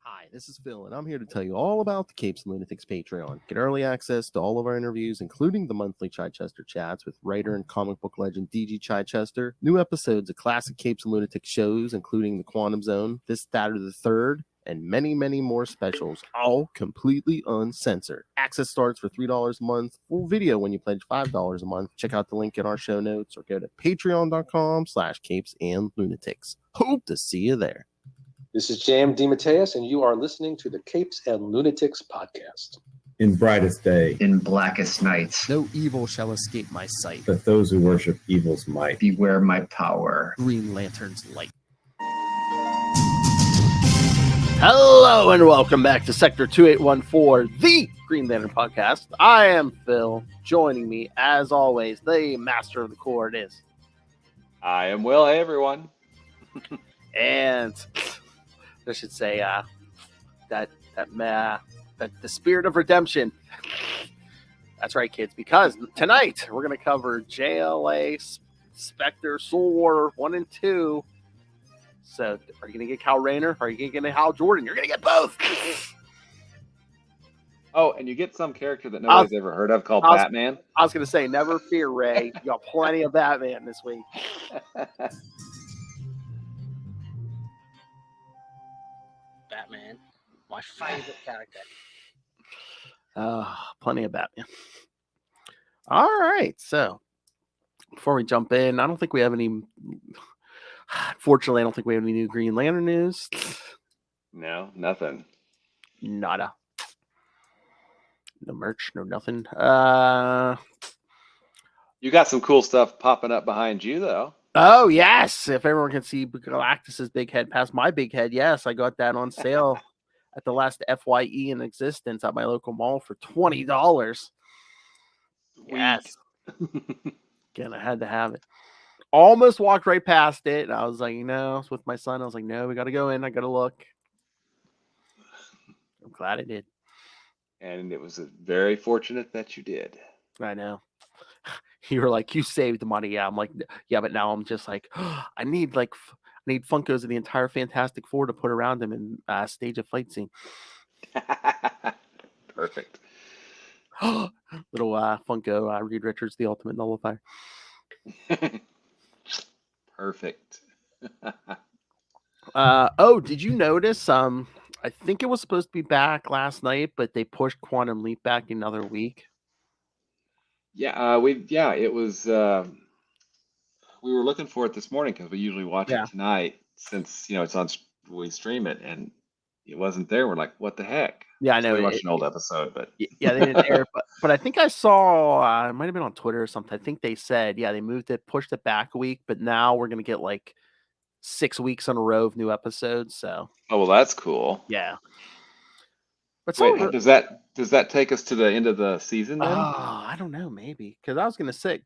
Hi, this is Phil, and I'm here to tell you all about the Capes and Lunatics Patreon. Get early access to all of our interviews, including the monthly Chichester chats with writer and comic book legend DG Chichester, new episodes of classic Capes and Lunatics shows, including The Quantum Zone, This, That, or the Third, and many, many more specials, all completely uncensored. Access starts for $3 a month, full video when you pledge $5 a month. Check out the link in our show notes or go to patreon.com/capesandlunatics. Hope to see you there. This is Jam DeMatteis, and you are listening to the Capes and Lunatics podcast. In brightest day, in blackest nights, No evil shall escape my sight. but those who worship evil's might. beware my power. Green Lantern's light. Hello and welcome back to Sector 2814, the Green Lantern podcast. I am Phil. Joining me, as always, the master of the chord is. I am Will. Hey, everyone. And I should say that the spirit of redemption. That's right, kids, because tonight we're going to cover JLA, Spectre, Soul War 1 and 2. So, are you going to get Kal Rayner? Or are you going to get Hal Jordan? You're going to get both. Oh, and you get some character that nobody's ever heard of called Batman. I was going to say, never fear, Ray. You got plenty of Batman this week. Batman, my favorite character. Plenty of Batman. All right, so before we jump in, I don't think we have any. Fortunately, I don't think we have any new Green Lantern news. No, nothing. Nada. No merch, no nothing. You got some cool stuff popping up behind you, though. Oh, yes. If everyone can see Galactus's big head past my big head, yes, I got that on sale at the last FYE in existence at my local mall for $20. Yes. Again, I had to have it. Almost walked right past it. And I was like, I was with my son. I was like, no, we got to go in. I got to look. I'm glad I did. And it was very fortunate that you did. I know. You were like, you saved the money. Yeah, I'm like, yeah, but now I'm just like, I need Funkos of the entire Fantastic Four to put around him and stage a fight scene. Perfect. Little Funko Reed Richards, the Ultimate Nullifier. Perfect. Did you notice? I think it was supposed to be back last night, but they pushed Quantum Leap back another week. Yeah, it was. We were looking for it this morning because we usually watch it tonight, since it's on. We stream it, and it wasn't there. We're like, what the heck? Yeah, I know. We watched an old episode, but yeah, they didn't air. But I think I saw. It might have been on Twitter or something. I think they said, they moved it, pushed it back a week, but now we're gonna get like 6 weeks in a row of new episodes. So. Oh well, that's cool. Yeah. But wait, does that take us to the end of the season then? I don't know, maybe, because I was gonna say,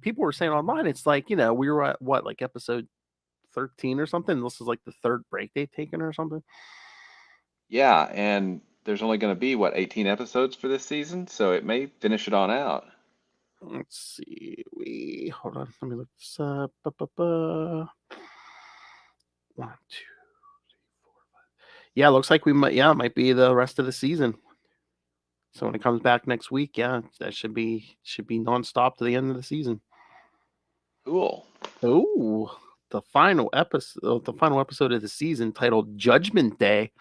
people were saying online, it's like we were at what, like episode 13 or something. This is like the third break they've taken or something. Yeah, and there's only going to be 18 episodes for this season, so it may finish it on out. Let's see. Hold on. Let me look this up. 1, 2, 3, 4, 5. Yeah, looks like we might. Yeah, it might be the rest of the season. So when it comes back next week, that should be nonstop to the end of the season. Cool. Oh, the final episode of the season, titled Judgment Day.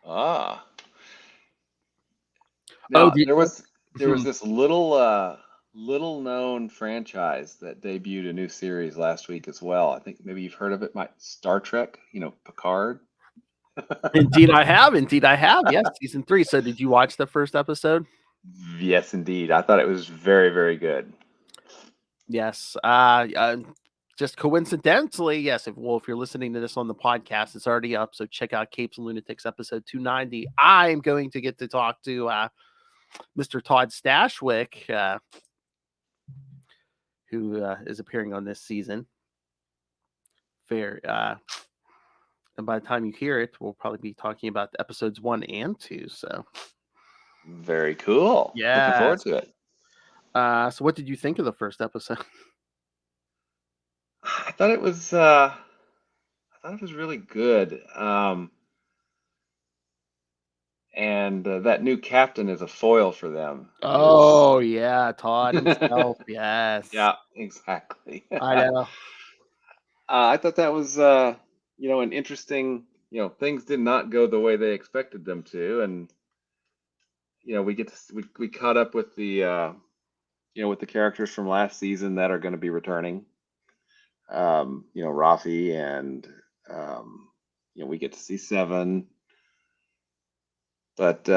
Now, there was this little known franchise that debuted a new series last week as well. I think maybe you've heard of it. Star Trek, Picard. Indeed, I have. Yes, season 3. So, did you watch the first episode? Yes, indeed. I thought it was very, very good. Yes. Just coincidentally, yes. If you're listening to this on the podcast, it's already up. So check out Capes and Lunatics episode 290. I'm going to get to talk to Mr. Todd Stashwick, who is appearing on this season. And by the time you hear it, we'll probably be talking about episodes 1 and 2. So very cool. Yeah, looking forward to it. So what did you think of the first episode? I thought it was really good. And that new captain is a foil for them. Oh yeah, Todd himself. Yes. Yeah, exactly. I know. I thought that was, an interesting, things did not go the way they expected them to. And, we caught up with with the characters from last season that are going to be returning. Rafi and, we get to see Seven. But,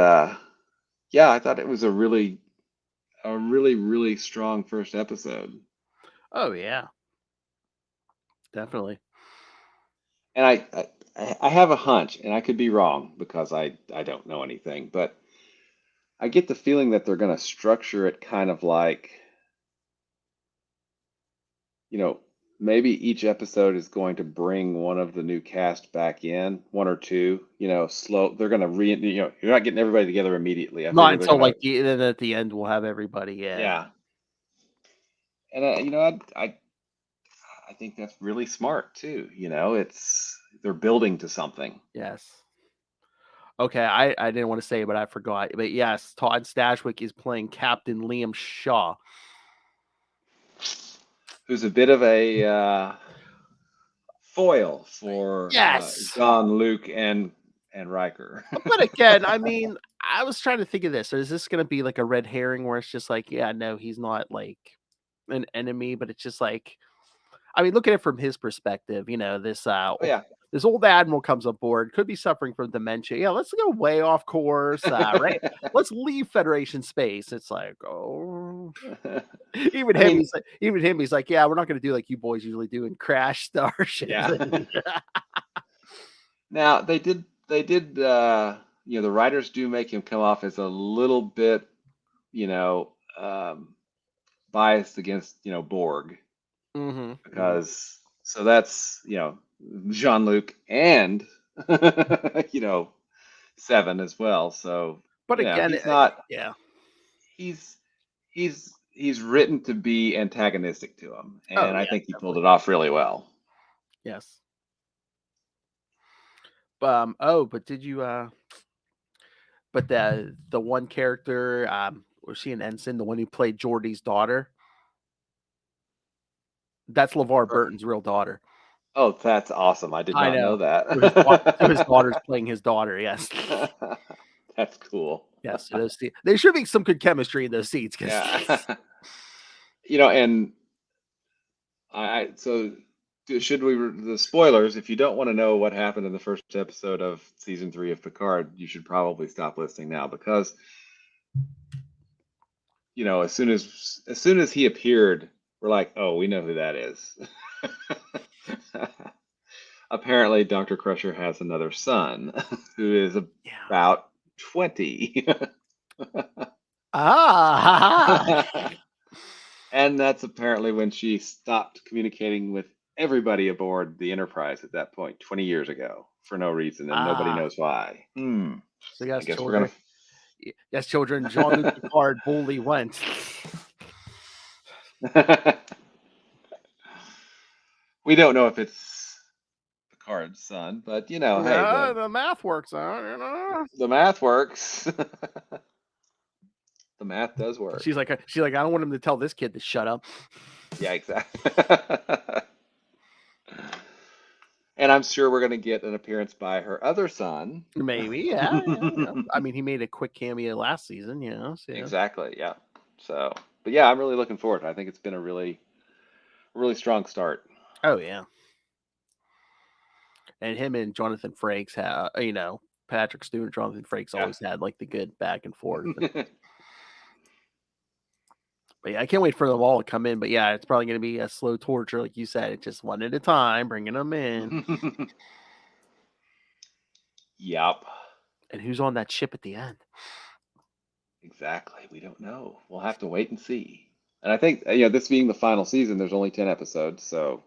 yeah, I thought it was a really, really strong first episode. Oh yeah. Definitely. And I have a hunch, and I could be wrong because I don't know anything, but I get the feeling that they're going to structure it kind of like, maybe each episode is going to bring one of the new cast back in, one or two, slow. They're going to you're not getting everybody together immediately. I Not figure they're until gonna, then at the end we'll have everybody. Yeah. yeah. And I think that's really smart too. They're building to something. Yes. Okay, I didn't want to say it, but I forgot. But yes, Todd Stashwick is playing Captain Liam Shaw. Who's a bit of a foil for Yes. Jean-Luc and Riker. But again, I mean, I was trying to think of this. Is this going to be like a red herring where it's just like, yeah, no, he's not like an enemy, but it's just like, I mean, look at it from his perspective. This Yeah. this old admiral comes aboard, could be suffering from dementia. Yeah, let's go way off course, right? Let's leave Federation space. It's like, oh, even him, he's like, yeah, we're not going to do like you boys usually do and crash starships. Yeah. Now they did. The writers do make him come off as a little bit, biased against Borg. Mm-hmm. Because so that's Jean-Luc and Seven as well. So, but again, he's not. Yeah, He's written to be antagonistic to him, and I think he pulled it off really well. Yes. But did you but the one character, was she an ensign, the one who played Geordie's daughter? That's LeVar Burton's real daughter. Oh, that's awesome. I did not know that. So his daughter's playing his daughter, yes. That's cool. Yes, there should be some good chemistry in those seats. Yeah. And should we, the spoilers, if you don't want to know what happened in the first episode of season 3 of Picard, you should probably stop listening now because, as soon as he appeared, we're like, oh, we know who that is. Apparently, Dr. Crusher has another son who is about 20. And that's apparently when she stopped communicating with everybody aboard the Enterprise at that point, 20 years ago, for no reason, and nobody knows why. So yes, I guess children. Yes, children. Jean-Luc Picard boldly went. We don't know if it's Picard's son, but hey, the math works out. The math works. The math does work. She's like, I don't want him to tell this kid to shut up. Yeah, exactly. And I'm sure we're going to get an appearance by her other son. Maybe, yeah. I mean, he made a quick cameo last season, So. Exactly, yeah. So, but yeah, I'm really looking forward to it. I think it's been a really, really strong start. Oh, yeah. And him and Jonathan Frakes have, Patrick Stewart, Jonathan Frakes always had like the good back and forth. But yeah, I can't wait for them all to come in. But yeah, it's probably going to be a slow torture, like you said. It's just one at a time, bringing them in. Yep. And who's on that ship at the end? Exactly. We don't know. We'll have to wait and see. And I think, this being the final season, there's only 10 episodes. So,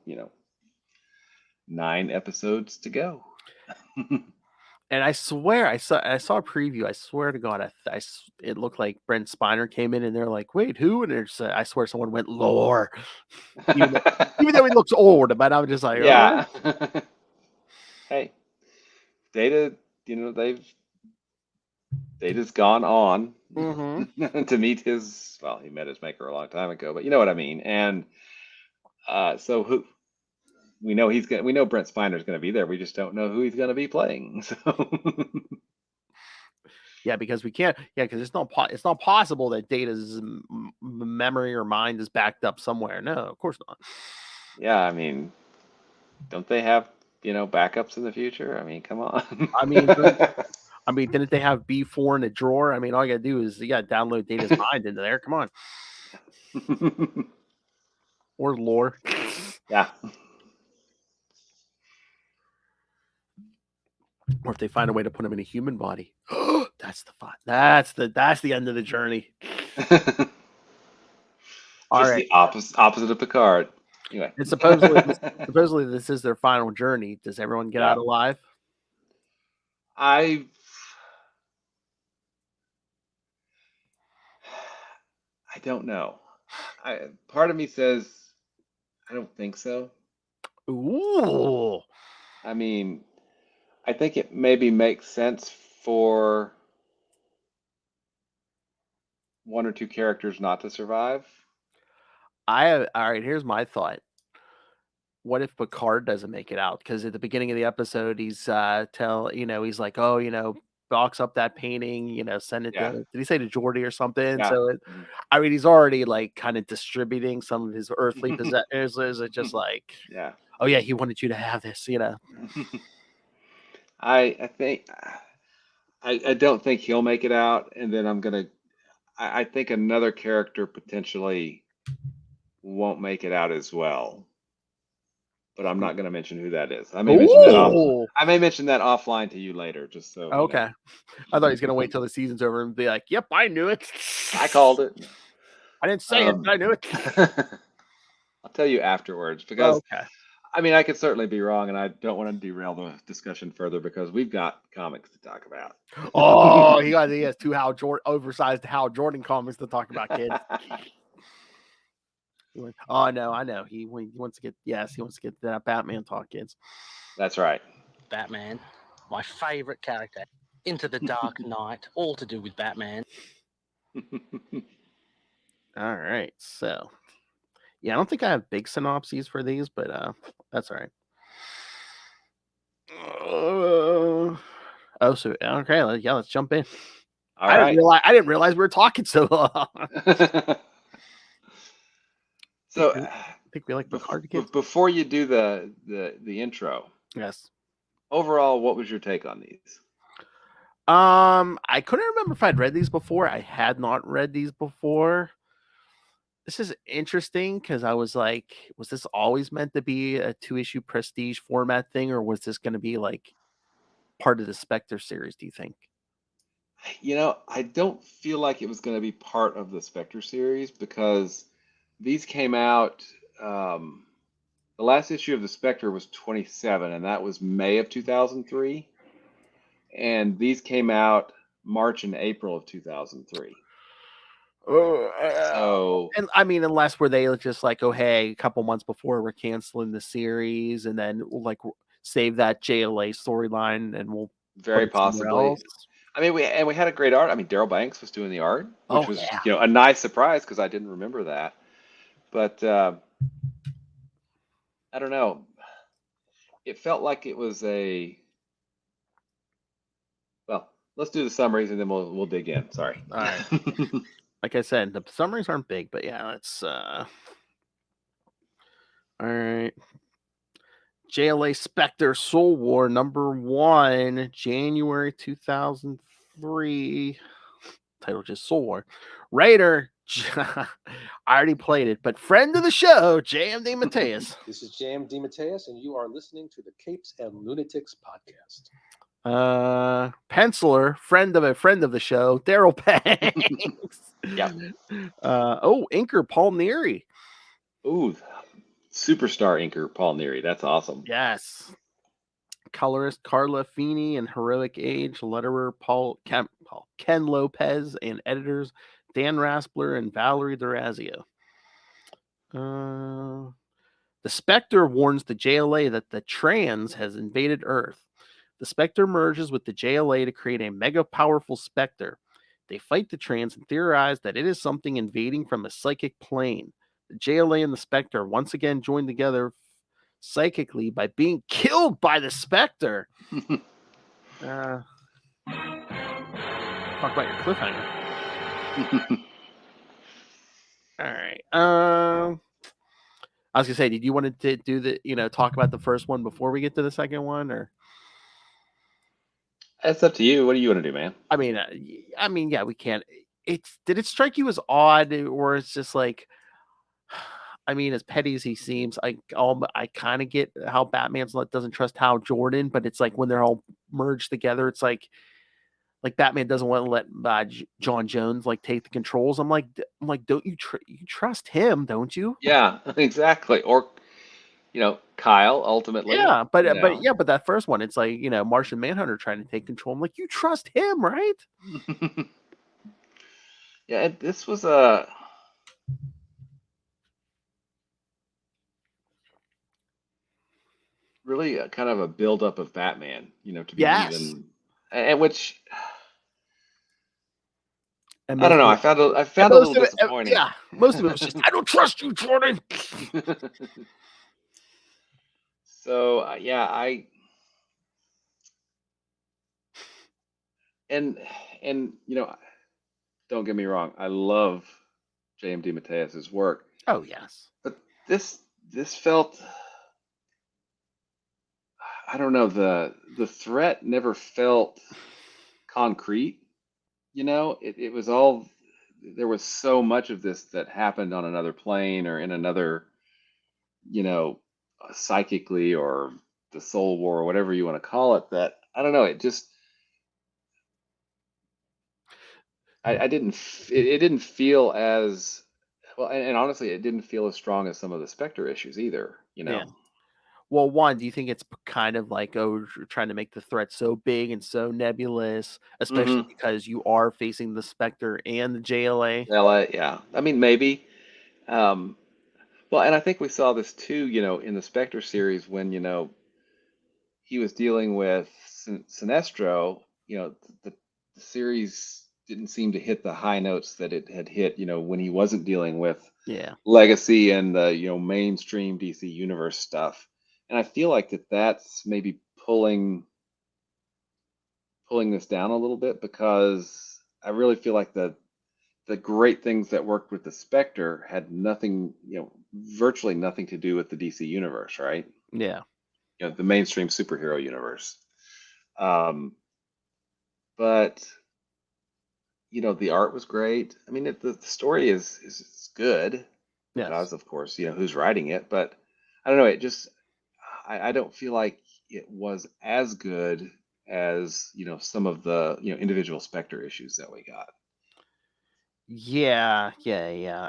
9 episodes to go. And I swear, I saw a preview. I swear to God, it looked like Brent Spiner came in, and they're like, "Wait, who?" And I swear someone went Lore, even though he looks old. But I'm just like, yeah. Hey, Data, they've Data's gone on Mm-hmm. to meet his. Well, he met his maker a long time ago, but you know what I mean. And so who we know we know Brent Spiner's going to be there. We just don't know who he's going to be playing. So Yeah, because we can't. Yeah, because it's not possible that Data's memory or mind is backed up somewhere. No, of course not. yeah, I mean, don't they have backups in the future? I mean, come on. I mean, didn't they have B4 in a drawer? I mean, all you gotta do is download Data's mind into there. Come on, or lore. Yeah. Or if they find a way to put him in a human body, that's the fun. That's the end of the journey. All Just right. the opposite of Picard. Anyway. And supposedly this is their final journey. Does everyone get out alive? I don't know. Part of me says I don't think so. Ooh. I mean, I think it maybe makes sense for one or two characters not to survive. All right, here's my thought. What if Picard doesn't make it out? Because at the beginning of the episode, he's he's like, oh, box up that painting, send it Yeah. to, did he say to Geordi or something? Yeah. So I mean, he's already like kind of distributing some of his earthly possessions. Is it just like, Yeah. oh yeah, he wanted you to have this, I think I don't think he'll make it out, and then I think another character potentially won't make it out as well. But I'm not going to mention who that is. I may mention that offline to you later, just so. Okay. I thought he was going to wait till the season's over and be like, "Yep, I knew it. I called it. I didn't say it, but I knew it." I'll tell you afterwards because okay. I mean I could certainly be wrong, and I don't want to derail the discussion further because we've got comics to talk about. Oh, he has two oversized Hal Jordan comics to talk about, kids. Oh no, I know. He wants to get that Batman talk, kids. That's right. Batman, my favorite character. Into the Dark Knight, all to do with Batman. All right, so yeah, I don't think I have big synopses for these, but that's all right. So okay, let's jump in. All right. I didn't realize we were talking so long. So I think we like Picard kids. Before you do the intro, yes. Overall, what was your take on these? I couldn't remember if I'd read these before. I had not read these before. This is interesting because I was like, was this always meant to be a 2-issue prestige format thing, or was this going to be like part of the Spectre series, do you think? I don't feel like it was going to be part of the Spectre series because these came out. The last issue of the Spectre was 27, and that was May of 2003. And these came out March and April of 2003. So, and I mean, unless were they just like, oh hey, a couple months before we're canceling the series, and then we'll like save that JLA storyline, and we'll very possibly. I mean, we had a great art. I mean, Daryl Banks was doing the art, which was a nice surprise because I didn't remember that. But I don't know. It felt like it was a. Well, let's do the summaries and then we'll dig in. Sorry. All right. Like I said, the summaries aren't big, but yeah, let's. All right. JLA Spectre Soul War #1, January 2003. Title just Soul War. Writer, I already played it, but friend of the show, JMD Mateus. This is JMD Mateus, and you are listening to the Capes and Lunatics podcast. Penciler, friend of the show, Daryl Banks. Yeah. Inker, Paul Neary. Ooh, superstar inker, Paul Neary. That's awesome. Yes. Colorist Carla Feeney and Heroic Age, letterer Ken Lopez, and editors Dan Raspler and Valerie D'Orazio. The Spectre warns the JLA that the trans has invaded Earth. The The Spectre merges with the JLA to create a mega powerful Spectre. They fight the trans and theorize that it is something invading from a psychic plane. The JLA and the Spectre once again join together psychically by being killed by the Spectre. Talk about your cliffhanger. All right. I was gonna say, did you want to do the, talk about the first one before we get to the second one, or? It's up to you. What do you want to do, man? I mean, yeah, we can't. Did it strike you as odd, or it's just like, I mean, as petty as he seems, I kind of get how Batman's doesn't trust Hal Jordan, but it's like when they're all merged together, it's like Batman doesn't want to let John Jones take the controls. I'm like, don't you you trust him, don't you? Yeah, exactly. Or Kyle ultimately. Yeah, but that first one, it's like Martian Manhunter trying to take control. I'm like, you trust him, right? Yeah, this was really kind of a buildup of Batman, to be Yes. even, and which And I don't know. I found a little disappointing. Yeah, most of it was just, I don't trust you, Jordan. So and don't get me wrong, I love J.M. DeMatteis's work. Oh yes, but this felt, I don't know, the threat never felt concrete. It was all, there was so much of this that happened on another plane or in another, psychically, or the soul war, or whatever you want to call it, that I don't know, it just, it didn't feel as well, and honestly, it didn't feel as strong as some of the Spectre issues either. Yeah. Well, one, do you think it's kind of like, you're trying to make the threat so big and so nebulous, especially because you are facing the Spectre and the JLA? Yeah. I mean, maybe. Well, and I think we saw this too, in the Spectre series when, he was dealing with Sinestro. The series didn't seem to hit the high notes that it had hit, when he wasn't dealing with Legacy and the, mainstream DC Universe stuff. And I feel like that's maybe pulling this down a little bit, because I really feel like the great things that worked with the Spectre had nothing, virtually nothing to do with the DC Universe, right? Yeah. The mainstream superhero universe. But the art was great. I mean, the story is good, because of course, who's writing it. But I don't know. It just, I don't feel like it was as good as some of the individual Spectre issues that we got. Yeah.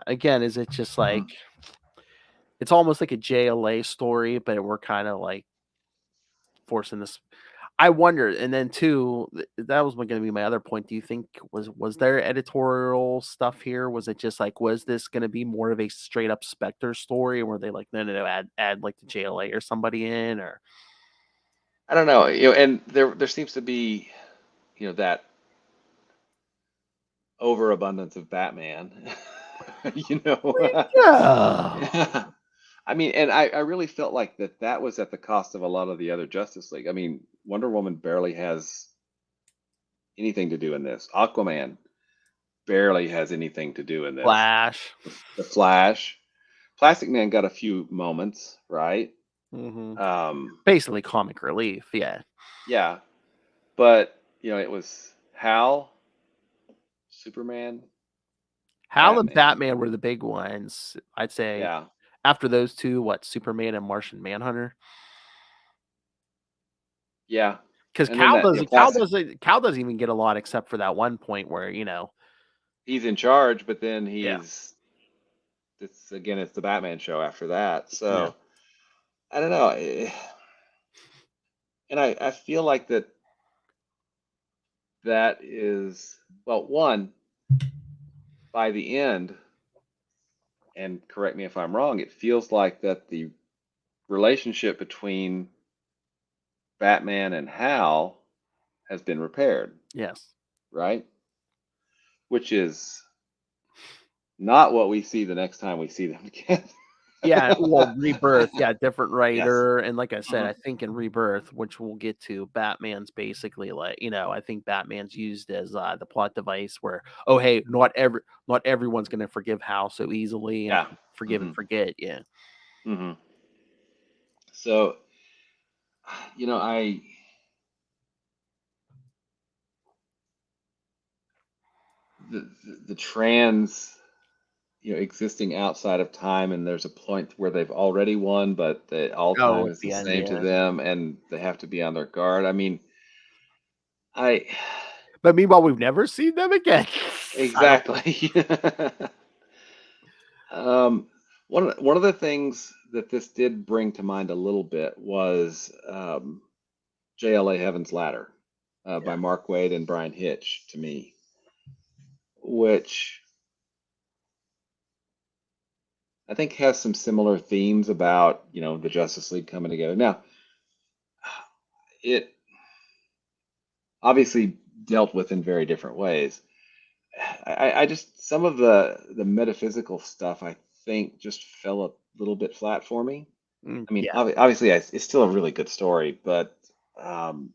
Again, is it just like, it's almost like a JLA story, but we're kind of like forcing this. I wonder, and then two, that was going to be my other point. Do you think was there editorial stuff here? Was it just like, was this going to be more of a straight up Spectre story, or were they like, no, add like the JLA or somebody in, or? I don't know, and there seems to be, that overabundance of Batman. Yeah. I mean, and I really felt like that was at the cost of a lot of the other Justice League. I mean, Wonder Woman barely has anything to do in this. Aquaman barely has anything to do in this. Flash. The Flash. Plastic Man got a few moments, right? Basically comic relief, yeah. Yeah. But, it was Hal, Superman, Hal and Batman were the big ones, I'd say. Yeah. After those two, Superman and Martian Manhunter? Yeah. Because Cal doesn't even get a lot except for that one point where, he's in charge, but then it's the Batman show after that. So I don't know. And I feel like that is, well, one, by the end, and correct me if I'm wrong, it feels like that the relationship between Batman and Hal has been repaired, Yes. right? Which is not what we see the next time we see them again. Yeah, well, Rebirth, yeah, different Yes. writer, and like I said, Mhm. I think in Rebirth, which we'll get to, Batman's basically like, I think Batman's used as the plot device where, oh hey, not everyone's gonna forgive Hal so easily and Yeah. forgive and forget. Yeah. hmm So, I the trans, existing outside of time, and there's a point where they've already won, but all Oh, time at is the the end, same to yeah. them, and they have to be on their guard. I mean, I But meanwhile, we've never seen them again. I don't. exactly. um, one of the things that this did bring to mind a little bit was JLA Heaven's Ladder by Yeah. Mark Waid and Brian Hitch to me, which I think has some similar themes about, the Justice League coming together. Now, it obviously dealt with in very different ways. I just some of the metaphysical stuff I think just fell a little bit flat for me. I mean, Yeah. obviously, it's still a really good story, but um,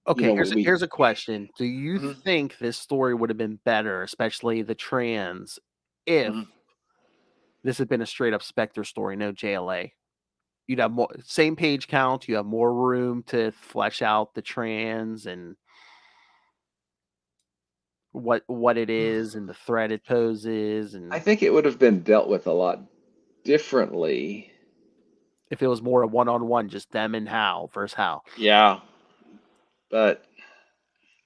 Okay, we here's a question. Do you Mhm, think this story would have been better, especially the trans, if mhm. this had been a straight up Spectre story, no JLA? You'd have more same page count, you have more room to flesh out the trans and what it is and the threat it poses, I and think it would have been dealt with a lot differently. if it was more a one-on-one, just them and Hal versus Hal. Yeah, but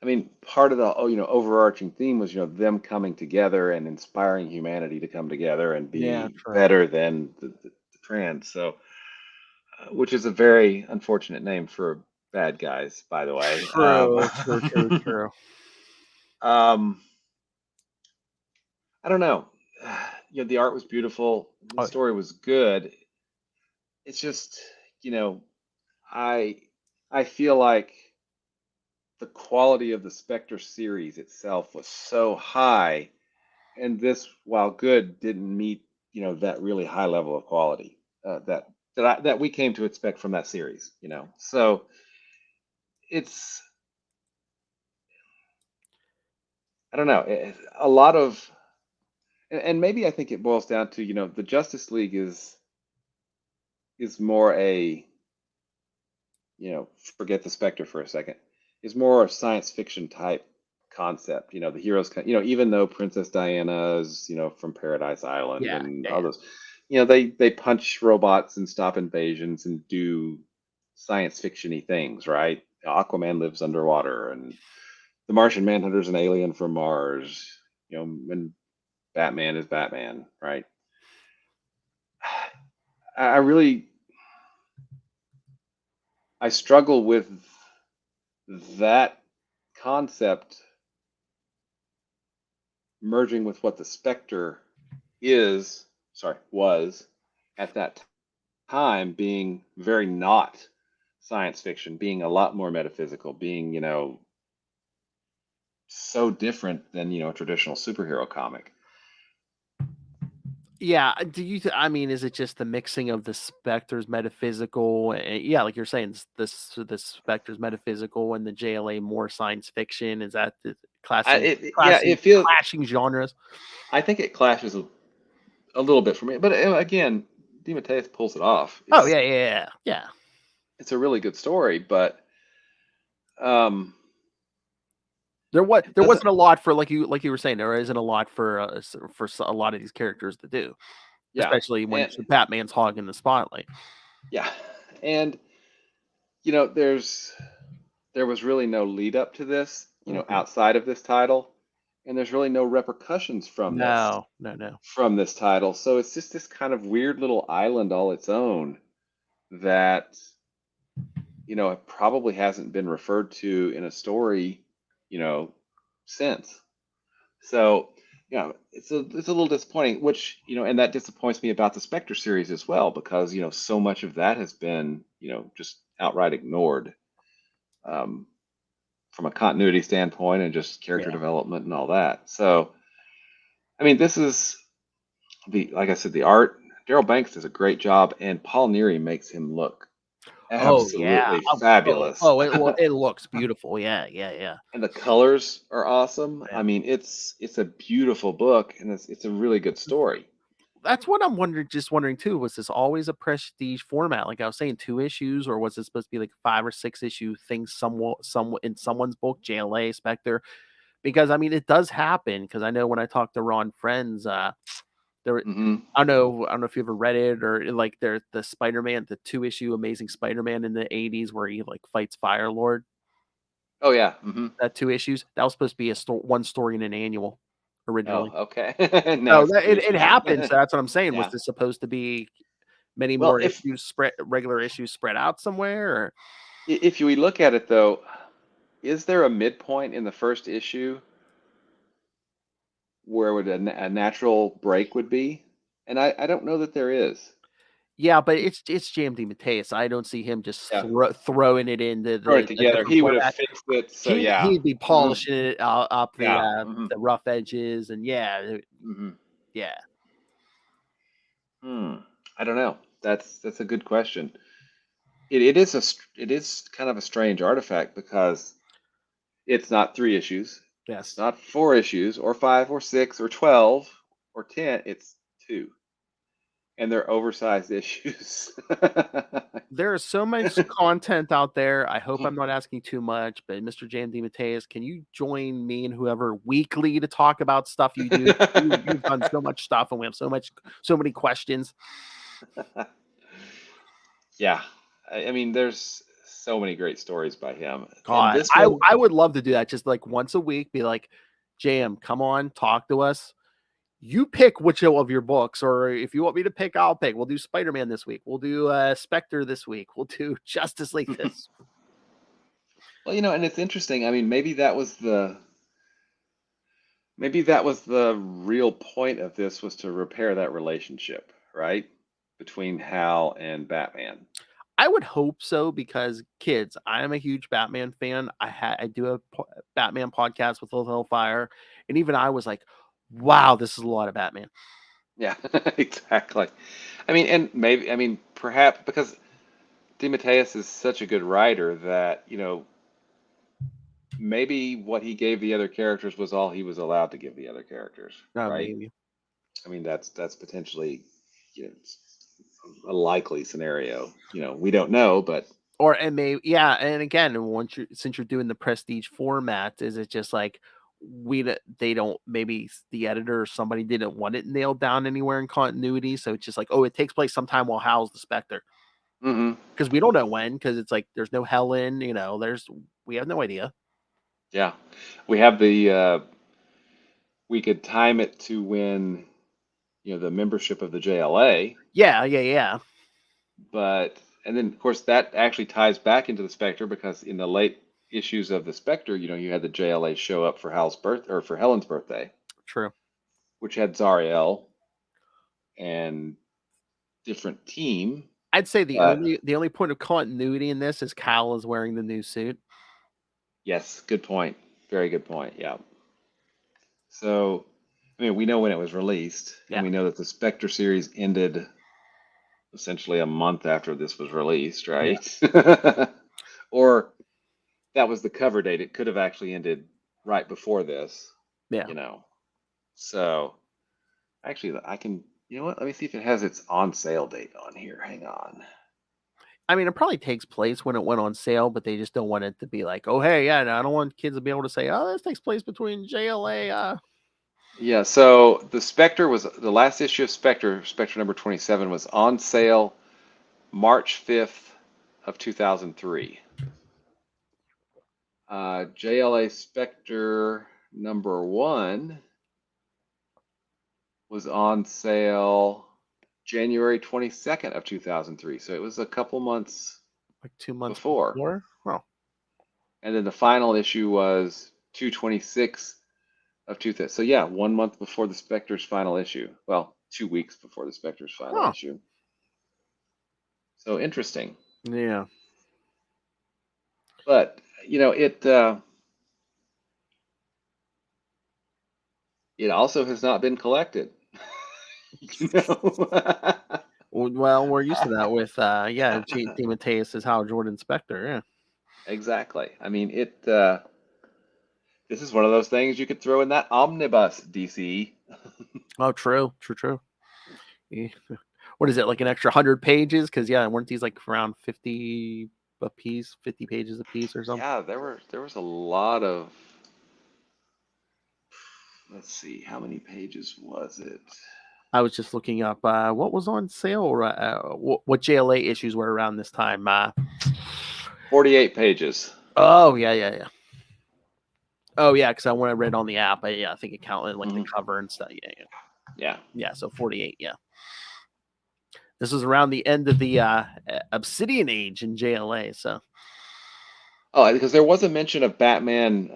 I mean, part of the overarching theme was them coming together and inspiring humanity to come together and Yeah, be true. better than the trans. So, which is a very unfortunate name for bad guys, by the way. True, true, true, true. um, I don't know. The art was beautiful. The Oh, story was good. It's just, you know, I I feel like the quality of the Spectre series itself was so high, and this, while good, didn't meet that really high level of quality that we came to expect from that series. So it's I don't know a lot of and maybe I think it boils down to the Justice League is more a forget the Spectre for a second, is more a science fiction type concept. The heroes, even though Princess Diana is, from Paradise Island yeah, and yeah, all yeah. those, they punch robots and stop invasions and do science fictiony things, right? Aquaman lives underwater, and the Martian Manhunter's an alien from Mars, and Batman is Batman, right? I really I struggle with that concept merging with what the Spectre is, sorry, was at that time, being very not science fiction, being a lot more metaphysical, being, so different than, a traditional superhero comic. Yeah, do you? I mean, is it just the mixing of the Spectre's metaphysical? Yeah, like you're saying, the Spectre's metaphysical and the JLA more science fiction. Is that the Yeah, it feels, clashing genres? I think it clashes a little bit for me, but again, DeMatteis pulls it off. Oh yeah, yeah, yeah, yeah. It's a really good story, but um, it There doesn't, wasn't a lot for like you were saying. There isn't a lot for a lot of these characters to do, yeah, especially when and Batman's hogging the spotlight. yeah, and there was really no lead up to this, Mhm. outside of this title, and there's really no repercussions No, no, no. from this title. So it's just this kind of weird little island all its own that it probably hasn't been referred to in a story, you know, since. So Yeah, it's a little disappointing, which, and that disappoints me about the Spectre series as well, because, so much of that has been, just outright ignored, um, from a continuity standpoint and just character Yeah. development and all that. So, I mean, this is like I said, the art. Daryl Banks does a great job, and Paul Neary makes him look Oh yeah. absolutely fabulous. It looks beautiful. Yeah, yeah, yeah. And the colors are awesome. Yeah. I mean, it's a beautiful book, and it's a really good story. That's what I'm wondering too. Was this always a prestige format? Like I was saying, 2 issues, or was it supposed to be like 5 or 6 issue things somewhat in someone's book, JLA, Spectre? Because I mean, it does happen. Because I know when I talked to Ron Friends, there. Hmm. I don't know if you ever read it, or like there's the Spider-Man, the 2 issue Amazing Spider-Man in the '80s where he like fights Fire Lord. Oh yeah. Hmm. That 2 issues that was supposed to be one story in an annual Oh, originally. okay. Now No, it's 2 it issues. happened. So that's what I'm saying. Was Yeah. this supposed to be many Well, more issues regular issues spread out somewhere? Or if you look at it though, is there a midpoint in the first issue where would a natural break would be? And I don't know that there is. yeah, but it's JMD Mateus. I don't see him just Yeah. throwing it into Throw it the together. different He would have format. fixed it. So yeah. He'd be polishing it up Yeah. Hmm. the rough edges, and yeah, Hmm. yeah. I don't know. That's a good question. It is kind of a strange artifact because it's not 3 issues. It's Yes. not 4 issues or 5 or 6 or 12 or 10. It's 2. And they're oversized issues. There is so much content out there. I hope I'm not asking too much, but Mr. JMD Mateus, can you join me and whoever weekly to talk about stuff you do? You've done so much stuff, and we have so many questions. Yeah. I mean, there's so many great stories by him. And God, this one, I would love to do that. Just like once a week, be like, Jam, come on, talk to us. You pick which of your books, or if you want me to pick, I'll pick. We'll do Spider-Man this week. We'll do Spectre this week. We'll do Justice League this. well, and it's interesting. I mean, maybe that was the real point of this, was to repair that relationship, right? Between Hal and Batman. I would hope so, because kids, I am a huge Batman fan. I do a Batman podcast with Little Hellfire, and even I was like, wow, this is a lot of Batman. Yeah, exactly. I mean, perhaps because DeMatteis is such a good writer that, maybe what he gave the other characters was all he was allowed to give the other characters, right? Maybe. I mean, that's potentially, a likely scenario. We don't know, but And maybe, yeah. And again, since you're doing the prestige format, is it just like they don't, maybe the editor or somebody didn't want it nailed down anywhere in continuity, so it's just like, oh, it takes place sometime while Hal's the Spectre, because we don't know when, because it's like there's no Helen, we have no idea. yeah, we have we could time it to when, the membership of the JLA. Yeah. And then of course that actually ties back into the Spectre, because in the late issues of the Spectre, you had the JLA show up for for Helen's birthday, True. which had Zariel and different team. I'd say the only point of continuity in this is Cal is wearing the new suit. Yes, good point. Very good point. Yeah. So, I mean, we know when it was released, and we know that the Spectre series ended essentially a month after this was released, right? Yeah. Or that was the cover date. It could have actually ended right before this. Yeah. So, actually, I can, what? Let me see if it has its on sale date on here. Hang on. I mean, it probably takes place when it went on sale, but they just don't want it to be like, oh, hey, yeah, no, I don't want kids to be able to say, oh, this takes place between JLA. Yeah, so the Spectre was the last issue of Spectre number 27, was on sale March 5th of 2003. JLA Spectre number 1 was on sale January 22nd of 2003. So it was a couple months, like 2 months before. Oh. And then the final issue was 226 of 2000. So yeah, 1 month before the Spectre's final issue. Well, 2 weeks before the Spectre's final Huh. issue. So interesting. Yeah. But it also has not been collected. you know. Well, we're used to that with DeMatteis' Hal Jordan Spectre. Yeah. Exactly. I mean, this is one of those things you could throw in that omnibus, DC. Oh, true. Yeah. What is it, like an extra 100 pages? Because weren't these like around 50 a piece, 50 pages a piece or something? Yeah, there was a lot of. Let's see, how many pages was it? I was just looking up what was on sale, what JLA issues were around this time. 48 pages. Oh yeah. Oh yeah, because when I read on the app, I think it counted like the cover and stuff. Yeah. So 48. Yeah. This was around the end of the Obsidian Age in JLA. So. Oh, because there was a mention of Batman,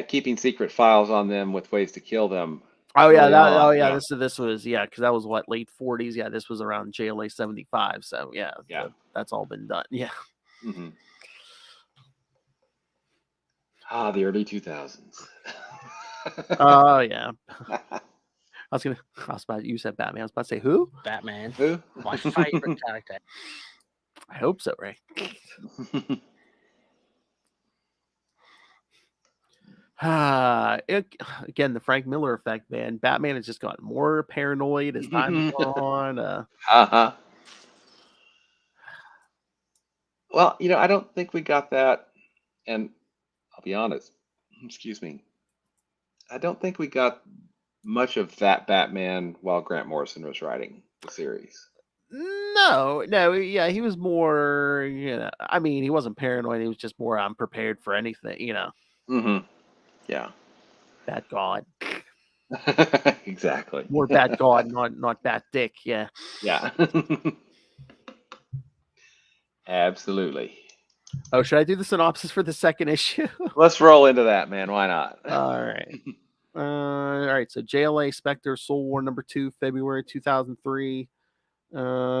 keeping secret files on them with ways to kill them. Oh yeah, early on. This was because that was what, late 40s. Yeah, this was around JLA 75. So yeah. That's all been done. Yeah. Mm-hmm. The early 2000s. Oh yeah. You said Batman. I was about to say who? Batman. Who? My favorite character. I hope so, Ray. Again, the Frank Miller effect, man. Batman has just gotten more paranoid as time's gone on. Well, I don't think we got that, and I'll be honest. Excuse me. I don't think we got much of that Batman while Grant Morrison was writing the series. No, yeah, he was more, I mean, he wasn't paranoid. He was just more unprepared for anything, Mm-hmm. Yeah. Bat God. Exactly. More Bat God, not Bat Dick. Yeah. Yeah. Absolutely. Oh, should I do the synopsis for the second issue? Let's roll into that, man. Why not? All right. All right. So JLA Spectre Soul War #2, February 2003.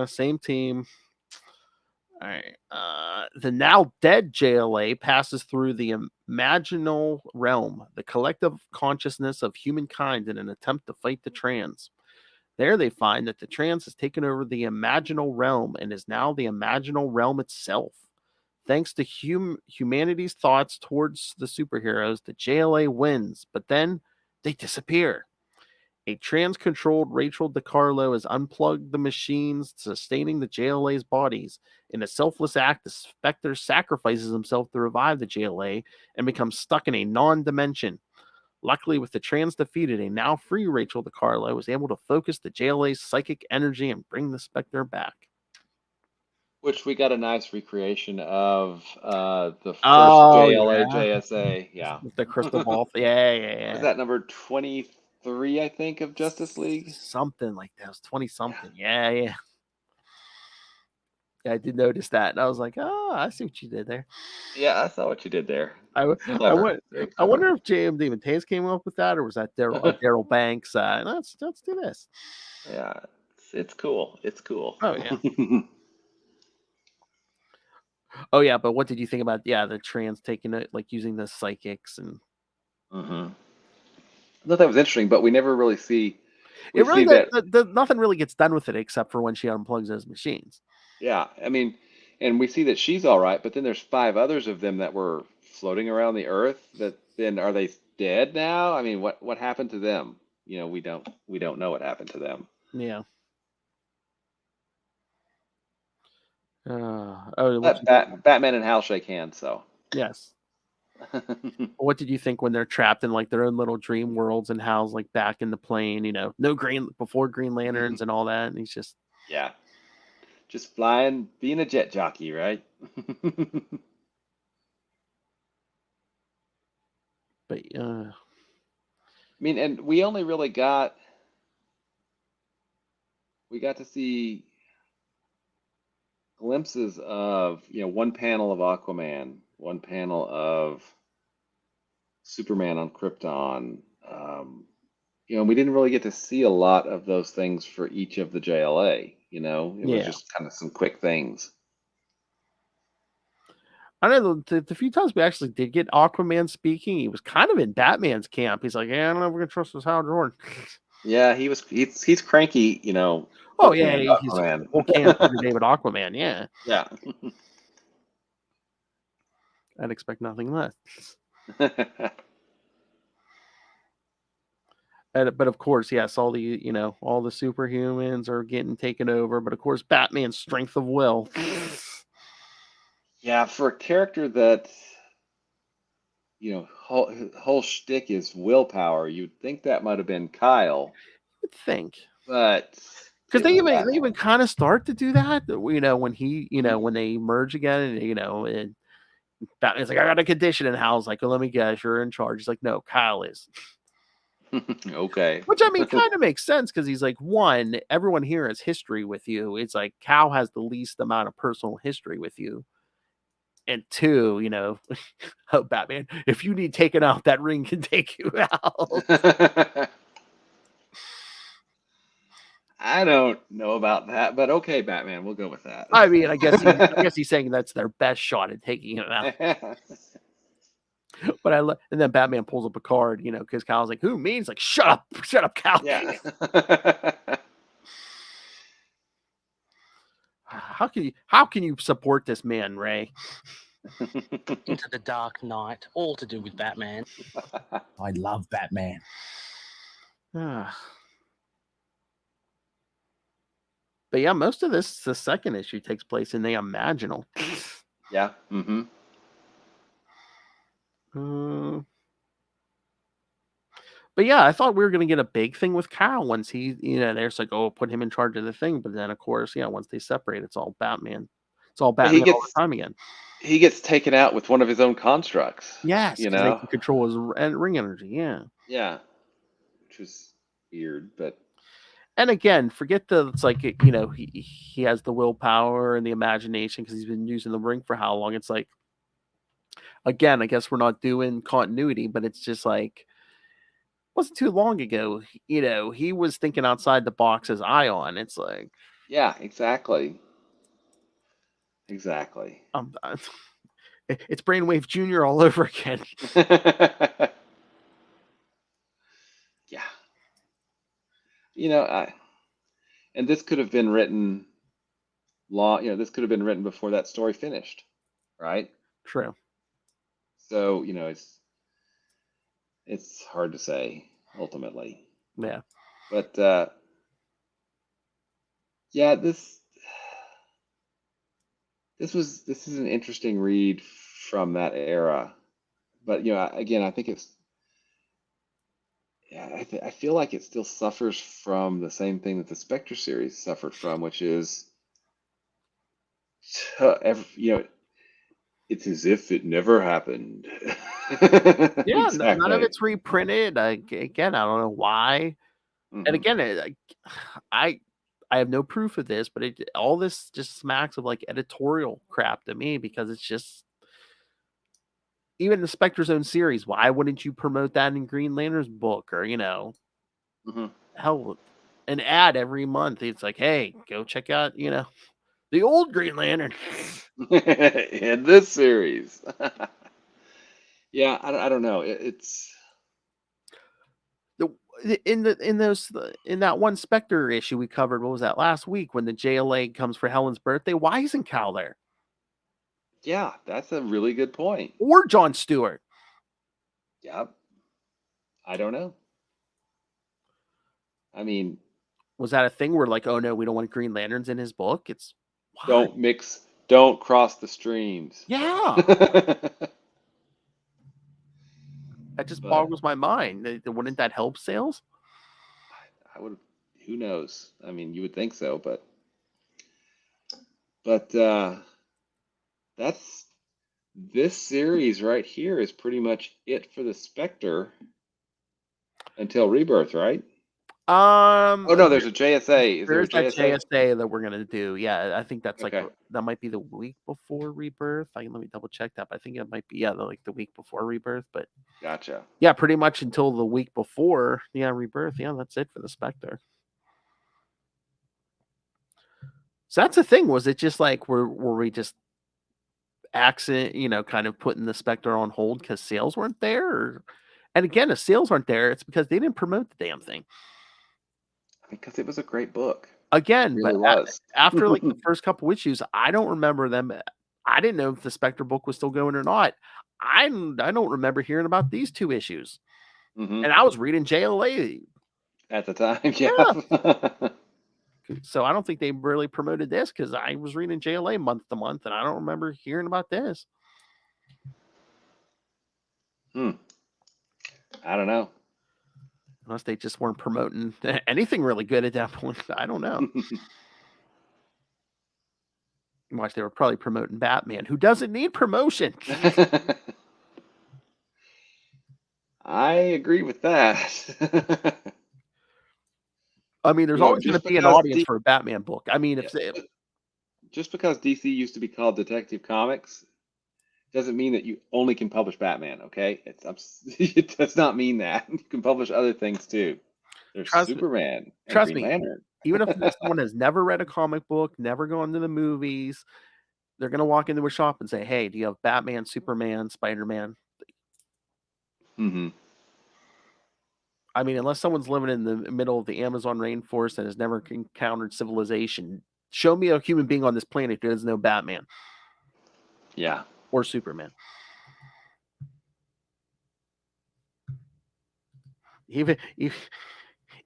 Same team. All right. The now dead JLA passes through the imaginal realm, the collective consciousness of humankind, in an attempt to fight the trans. There they find that the trans has taken over the imaginal realm and is now the imaginal realm itself. Thanks to humanity's thoughts towards the superheroes, the JLA wins, but then they disappear. A trans-controlled Rachel DiCarlo has unplugged the machines sustaining the JLA's bodies. In a selfless act, the Spectre sacrifices himself to revive the JLA and becomes stuck in a non-dimension. Luckily, with the trans defeated, a now free Rachel DiCarlo was able to focus the JLA's psychic energy and bring the Spectre back. Which we got a nice recreation of the first JLA JSA. Yeah. With the crystal ball. Yeah. Was that number 23, I think, of Justice League? Something like that. It was 20 something. Yeah. I did notice that, and I was like, "Oh, I see what you did there." Yeah, I saw what you did there. I Clever. Very I wonder clever. if J.M. DeMatteis came up with that, or was that Daryl Banks? Let's do this. Yeah, it's cool. It's cool. Oh yeah. Oh yeah, but what did you think about the trans taking it, like using the psychics and? I thought that was interesting, but we never really see. It really nothing really gets done with it except for when she unplugs those machines. Yeah, I mean, and we see that she's all right, but then there's 5 others of them that were floating around the Earth. That then are they dead now? I mean, what happened to them? We don't know what happened to them. Yeah. Batman and Hal shake hands. So yes. What did you think when they're trapped in like their own little dream worlds and Hal's like back in the plane? No before Green Lanterns and all that, and he's just just flying, being a jet jockey, right? But I mean, and we only really got to see glimpses of one panel of Aquaman, one panel of Superman on Krypton, We didn't really get to see a lot of those things for each of the JLA. It was Yeah. just kind of some quick things. I don't know, the few times we actually did get Aquaman speaking, he was kind of in Batman's camp. He's like, yeah, I don't know if we're gonna trust this Hal Jordan. Yeah, he's cranky, Oh looking yeah, at he's Aquaman. full camp every day with Aquaman. Yeah, Yeah. I'd expect nothing less. But of course, yes, all the all the superhumans are getting taken over. But of course, Batman's strength of will. Yeah, for a character that, whole shtick is willpower, you'd think that might have been Kyle, You'd think, but because it they was even Batman. kind of start to do that. When he when they merge again, and Batman's like, I got a condition, and Hal's like, oh, let me guess, you're in charge. He's like, no, Kyle is. Okay. Which I mean, kind of makes sense because he's like, one, everyone here has history with you. It's like Cal has the least amount of personal history with you. And two, oh, Batman, if you need taken out, that ring can take you out. I don't know about that, but okay, Batman, we'll go with that. I mean, I guess he's saying that's their best shot at taking him out. But and then Batman pulls up a card, because Cal's like, who means? Like, shut up, Cal. Yeah. How can you support this man, Ray? Into the Dark Knight, all to do with Batman. I love Batman. But yeah, most of the second issue takes place in the Imaginal. Yeah. Mm-hmm. But yeah, I thought we were going to get a big thing with Kyle once he, they're just like, oh, put him in charge of the thing. But then, of course, once they separate, it's all Batman. It's all Batman all the time again. He gets taken out with one of his own constructs. Yes, because they can control his ring energy. Yeah. Yeah. Which was weird, but. And again, forget it's like, he has the willpower and the imagination because he's been using the ring for how long. It's like, again, I guess we're not doing continuity, but it's just like, wasn't too long ago, he was thinking outside the box as Ion. It's like, yeah, exactly. It's Brainwave Jr. all over again. Yeah. And this could have been written this could have been written before that story finished, right? True. So, it's hard to say ultimately. Yeah. But yeah, this is an interesting read from that era. But again, I think I feel like it still suffers from the same thing that the Spectre series suffered from, which is it's as if it never happened. Yeah, exactly. none of it's reprinted. Again, I don't know why. Mhm. And again, I have no proof of this, but all this just smacks of like editorial crap to me because it's just even the Spectre's own series. Why wouldn't you promote that in Green Lantern's book or hell, an ad every month? It's like, hey, go check out the old Green Lantern in this series. Yeah, I don't know. It's in that one Spectre issue we covered. What was that last week when the JLA comes for Helen's birthday? Why isn't Cal there? Yeah, that's a really good point. Or John Stewart? Yep. I don't know. I mean, was that a thing where like, oh no, we don't want Green Lanterns in his book? It's why? Don't cross the streams. Yeah. That just boggles my mind. Wouldn't that help sales? I would. Who knows? I mean, you would think so, but that's this series right here is pretty much it for the Spectre until Rebirth, right? Oh no, there's a JSA. Is there a There's that JSA? JSA that we're gonna do. Yeah, I think that's like Okay. that might be the week before Rebirth. Let me double check that. But I think it might be like the week before Rebirth. But Gotcha. yeah, pretty much until the week before Rebirth. Yeah, that's it for the Spectre. So that's the thing. Was it just like were we just kind of putting the Spectre on hold because sales weren't there? And again, if sales aren't there, it's because they didn't promote the damn thing. Because it was a great book. Again, It really but was. after like the first couple issues, I don't remember them. I didn't know if the Spectre book was still going or not. I don't remember hearing about these 2 issues, Mhm. and I was reading JLA. At the time, yeah. So I don't think they really promoted this because I was reading JLA month to month, and I don't remember hearing about this. I don't know. Unless they just weren't promoting anything really good at that point. I don't know. Watch, they were probably promoting Batman, who doesn't need promotion. I agree with that. I mean, there's You know, always going to just be an because audience for a Batman book. I mean, just because DC used to be called Detective Comics doesn't mean that you only can publish Batman. Okay, it does not mean that. You can publish other things too. There's Superman and trust Green me, Lantern. even if someone has never read a comic book, never gone to the movies, they're going to walk into a shop and say, "Hey, do you have Batman, Superman, Spider-Man?" Mm-hmm. I mean, unless someone's living in the middle of the Amazon rainforest and has never encountered civilization, show me a human being on this planet who doesn't know Batman. Yeah. Or Superman. Even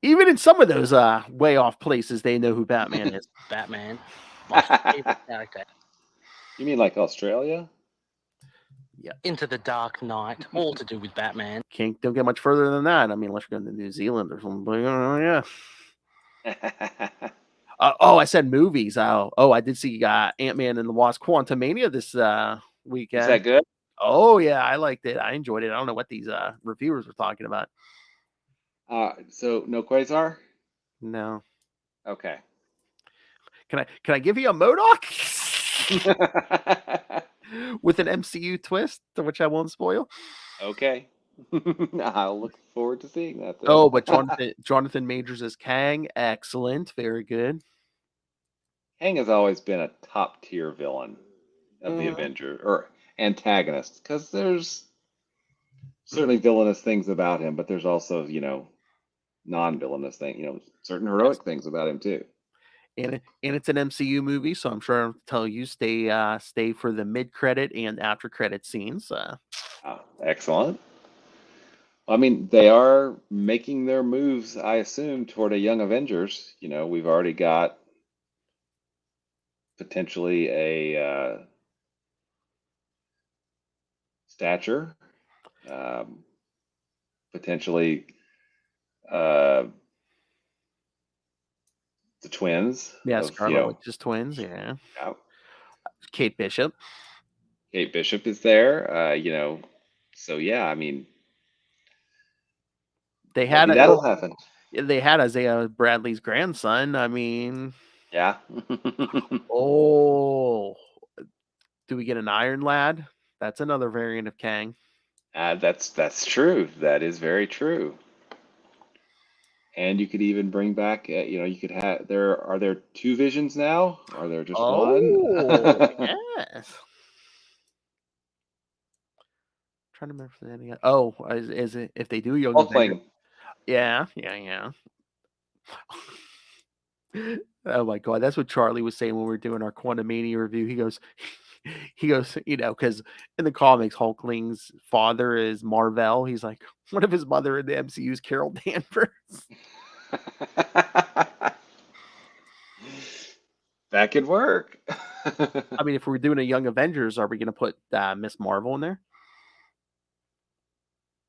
in some of those way off places, they know who Batman is. Batman, my favorite character. You mean like Australia? Yeah. Into the Dark Knight, all to do with Batman. Don't get much further than that. I mean, unless you're going to New Zealand or something. But, yeah. I said movies. I did see Ant-Man and the Wasp: Quantumania this weekend. Is that good? Oh yeah, I liked it. I enjoyed it. I don't know what these reviewers were talking about. So no Quasar? No. Okay. Can I give you a MODOK? With an MCU twist, which I won't spoil. Okay. I'll look forward to seeing that then. Oh, but Jonathan Majors as Kang, excellent, very good. Kang has always been a top tier villain of the Avenger or antagonist, because there's certainly villainous things about him, but there's also, non-villainous things, certain heroic things about him too. And it's an MCU movie, so I'm sure I'll tell you stay for the mid-credit and after-credit scenes. Excellent. I mean, they are making their moves, I assume, toward a Young Avengers. We've already got potentially a Stature, potentially the twins. Yeah, Scarlet Witch's twins. Yeah. Kate Bishop. Kate Bishop is there. So yeah, I mean, that'll happen. They had Isaiah Bradley's grandson. I mean, yeah. Oh, do we get an Iron Lad? That's another variant of Kang. That's true. That is very true. And you could even bring back, you could have are there 2 Visions now? Are there just one? Yes. Trying to remember if there's any. Oh, is it if they do Young Avenger? Yeah. Oh my God, that's what Charlie was saying when we were doing our Quantumania review. He goes, because in the comics, Hulkling's father is Mar-Vell. He's like, what if his mother in the MCU is Carol Danvers? That could work. I mean, if we're doing a Young Avengers, are we going to put Miss Marvel in there?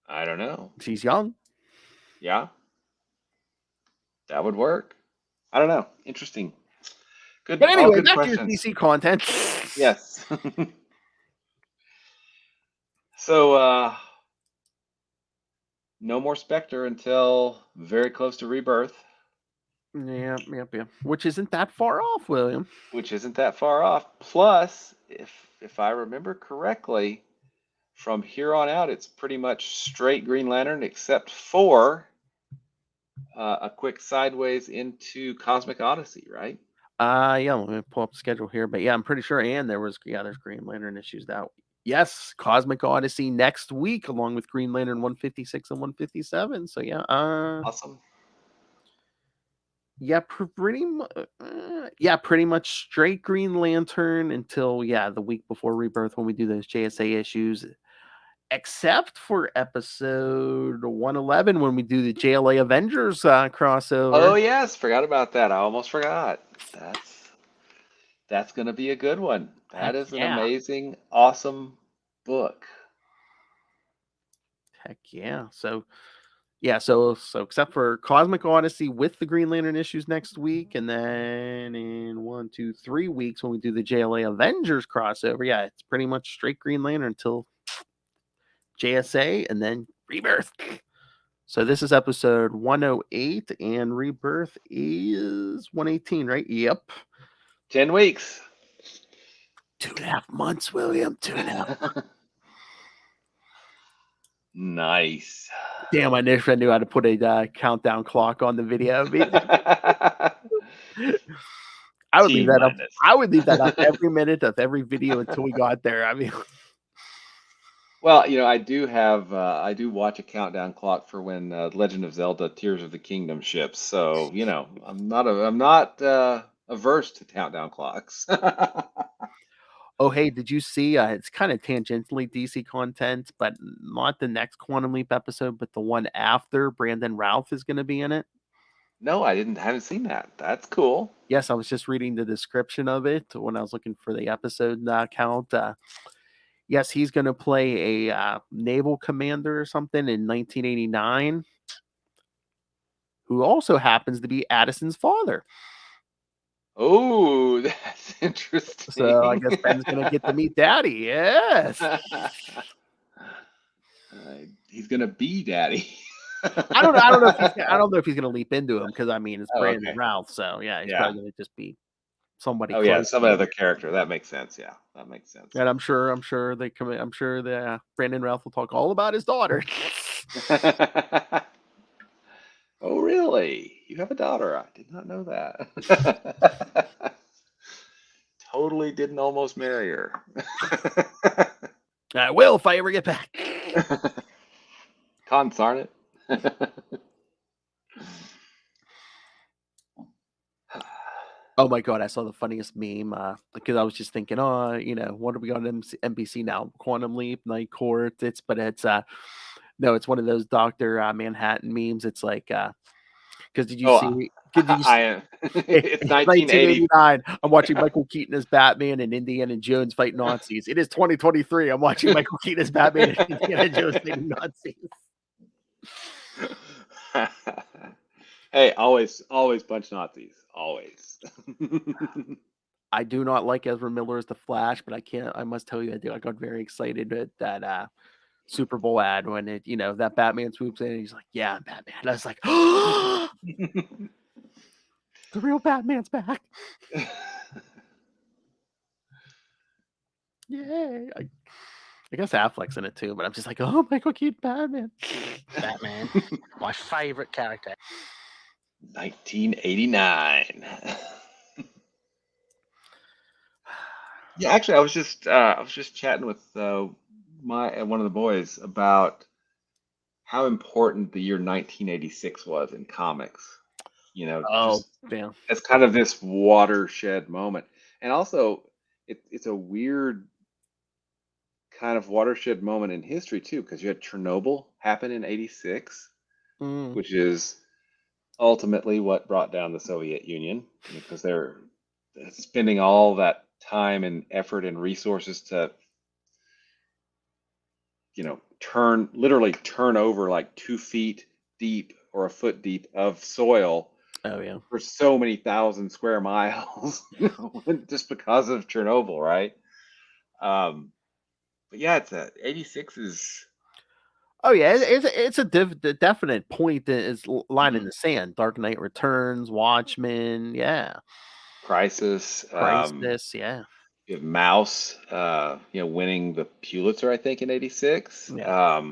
I don't know. She's young. Yeah. That would work. I don't know. Interesting. Good. But anyway, good back questions. to your DC content. Yes. So, no more Spectre until very close to Rebirth, Yeah, yeah. Which isn't that far off, William. which isn't that far off. Plus, if I remember correctly, from here on out, it's pretty much straight Green Lantern, except for a quick sideways into Cosmic Odyssey, right? Yeah, let me pull up the schedule here. But yeah, I'm pretty sure. And there's Green Lantern issues that. Yes, Cosmic Odyssey next week, along with Green Lantern 156 and 157. So yeah, Awesome. yeah, pretty much straight Green Lantern until the week before Rebirth when we do those JSA issues, except for episode 111 when we do the JLA Avengers crossover. Oh yes, forgot about that. I almost forgot. That's gonna be a good one. That is an amazing, awesome book. Heck yeah! So except for Cosmic Odyssey with the Green Lantern issues next week, and then in 1, 2, 3 weeks when we do the JLA Avengers crossover, it's pretty much straight Green Lantern until JSA and then Rebirth. So this is episode 108, and Rebirth is 118, right? Yep. 10 weeks. 2.5 months, William. 2.5 months. Nice. Damn, I wish I knew how to put a countdown clock on the video. I would leave that up. I would leave that up every minute of every video until we got there. I mean, well, I do watch a countdown clock for when Legend of Zelda: Tears of the Kingdom ships. So I'm not averse to countdown clocks. Oh, hey, did you see? It's kind of tangentially DC content, but not the next Quantum Leap episode, but the one after. Brandon Routh is going to be in it. No, I haven't seen that. That's cool. Yes, I was just reading the description of it when I was looking for the episode count. Yes, he's going to play a naval commander or something in 1989, who also happens to be Addison's father. Oh, that's interesting. So I guess Ben's going to get to meet Daddy. Yes. He's going to be Daddy. I don't know if he's going to leap into him because it's Brandon Routh. So he's probably going to just be somebody. Oh yeah, some other character. That makes sense. Yeah, that makes sense. And I'm sure that Brandon Routh will talk all about his daughter. Oh really? You have a daughter? I did not know that. Totally didn't almost marry her. I will if I ever get back. Consarn it. Oh my god, I saw the funniest meme because I was just thinking, what are we on NBC now? Quantum Leap, Night Court. It's no, it's one of those Dr. Manhattan memes. It's like because did you see it's 1989. I'm watching Michael Keaton as Batman and Indiana Jones fight Nazis. It is 2023. I'm watching Michael Keaton as Batman and Indiana Jones fighting Nazis. Hey, always punch Nazis. Always. I do not like Ezra Miller as the Flash, but I must tell you, I got very excited at that Super Bowl ad when that Batman swoops in and he's like, yeah, I'm Batman. And I was like, oh, the real Batman's back. Yay. I guess Affleck's in it too, but I'm just like, oh, Michael Keaton, Batman. Batman, my favorite character. 1989. Yeah, actually, I was just chatting with one of the boys about how important the year 1986 was in comics. Damn. It's kind of this watershed moment, and also it's a weird kind of watershed moment in history too, because you had Chernobyl happen in '86, which is ultimately what brought down the Soviet Union, because they're spending all that time and effort and resources to literally turn over like 2 feet deep or a foot deep of soil for so many thousand square miles just because of Chernobyl, right? But yeah, it's 86 is Oh yeah, it's a definite point that is line in the sand. Dark Knight Returns, Watchmen, yeah, Crisis. Crisis, yeah, You have Mouse, winning the Pulitzer, I think, in '86. yeah.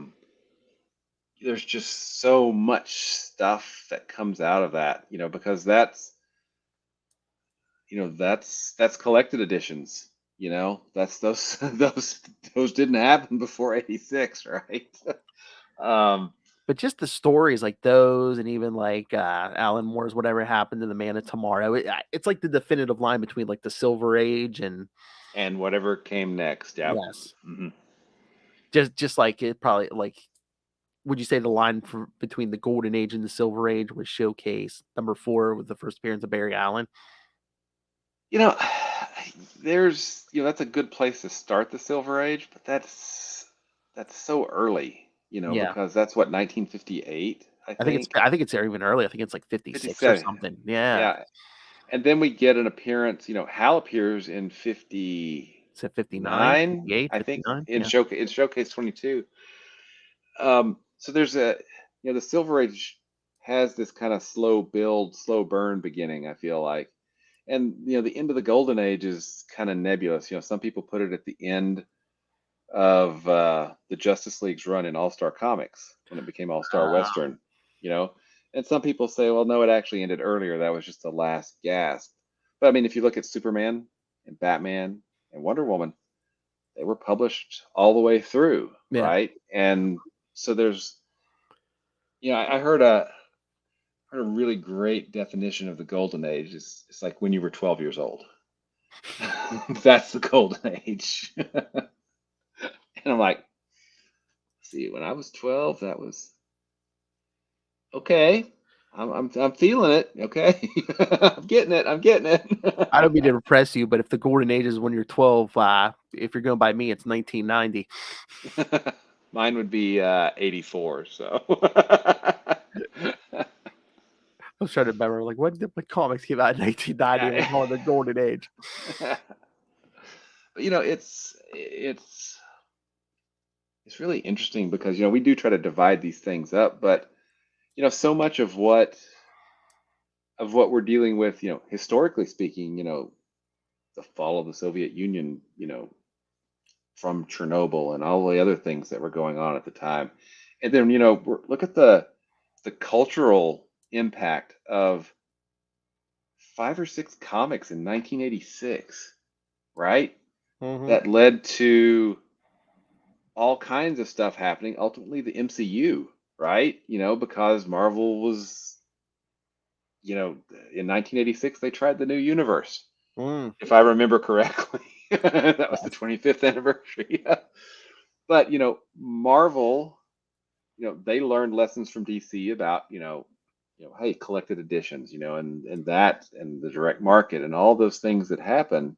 There's just so much stuff that comes out of that, because that's collected editions. That's those those didn't happen before '86, right? um, But just the stories like those, and even like Alan Moore's "Whatever Happened to the Man of Tomorrow," it's like the definitive line between like the Silver Age and and whatever came next. Yeah. yes, Hmm. just like it probably like. Would you say the line between the Golden Age and the Silver Age was Showcase #4 with the first appearance of Barry Allen? You know, there's, that's a good place to start the Silver Age, but that's so early, Yeah, because that's what 1958, I think. I think it's even early. I think it's like 56 or 57. something. Yeah, Yeah. And then we get an appearance, Hal appears in is it 59, 59, 58, I think, 59? in Yeah. Showcase 22. So there's the Silver Age has this kind of slow build, slow burn beginning, I feel like. And the end of the Golden Age is kind of nebulous. Some people put it at the end of the Justice League's run in All Star Comics when it became All Star Western. You know, and some people say, well, no, it actually ended earlier. That was just the last gasp. But I mean, if you look at Superman and Batman and Wonder Woman, they were published all the way through, Yeah. right? And so there's, I heard a really great definition of the Golden Age. It's like when you were 12 years old. That's the Golden Age. And I'm like, see, when I was 12, that was okay. I'm feeling it. Okay, I'm getting it. I'm getting it. I don't mean to impress you, but if the Golden Age is when you're 12, if you're going by me, it's 1990. Mine would be 84. So. I was trying to remember, like, when did the comics came out in 1990? Yeah. I call it the Golden Age. But, it's really interesting because we do try to divide these things up, but so much of what we're dealing with, historically speaking, the fall of the Soviet Union, from Chernobyl and all the other things that were going on at the time, and then look at the cultural impact of 5 or 6 comics in 1986, right? Mhm. That led to all kinds of stuff happening. Ultimately, the MCU, right? Because Marvel was, in 1986 they tried the new universe, if I remember correctly. That was the 25th anniversary. But Marvel, they learned lessons from DC about hey, collected editions, and that and the direct market and all those things that happen.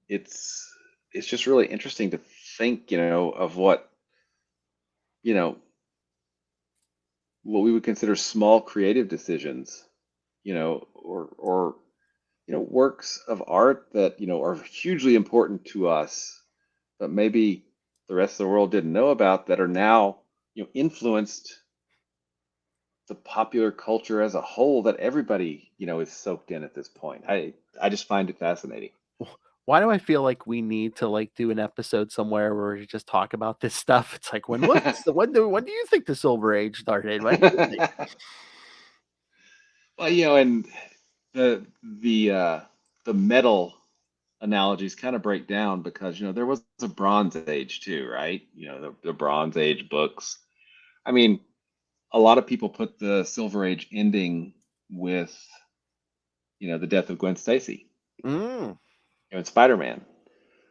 It's just really interesting to think, of what you know what we would consider small creative decisions, or works of art that are hugely important to us, but maybe the rest of the world didn't know about, that are now influenced the popular culture as a whole, that everybody is soaked in at this point. I just find it fascinating. Why do I feel like we need to like do an episode somewhere where we just talk about this stuff? It's like when do you think the Silver Age started? When do you think? Well, and the metal analogies kind of break down because there was a Bronze Age too, right? The Bronze Age books. I mean, a lot of people put the Silver Age ending with the death of Gwen Stacy, Mm. in Spider-Man.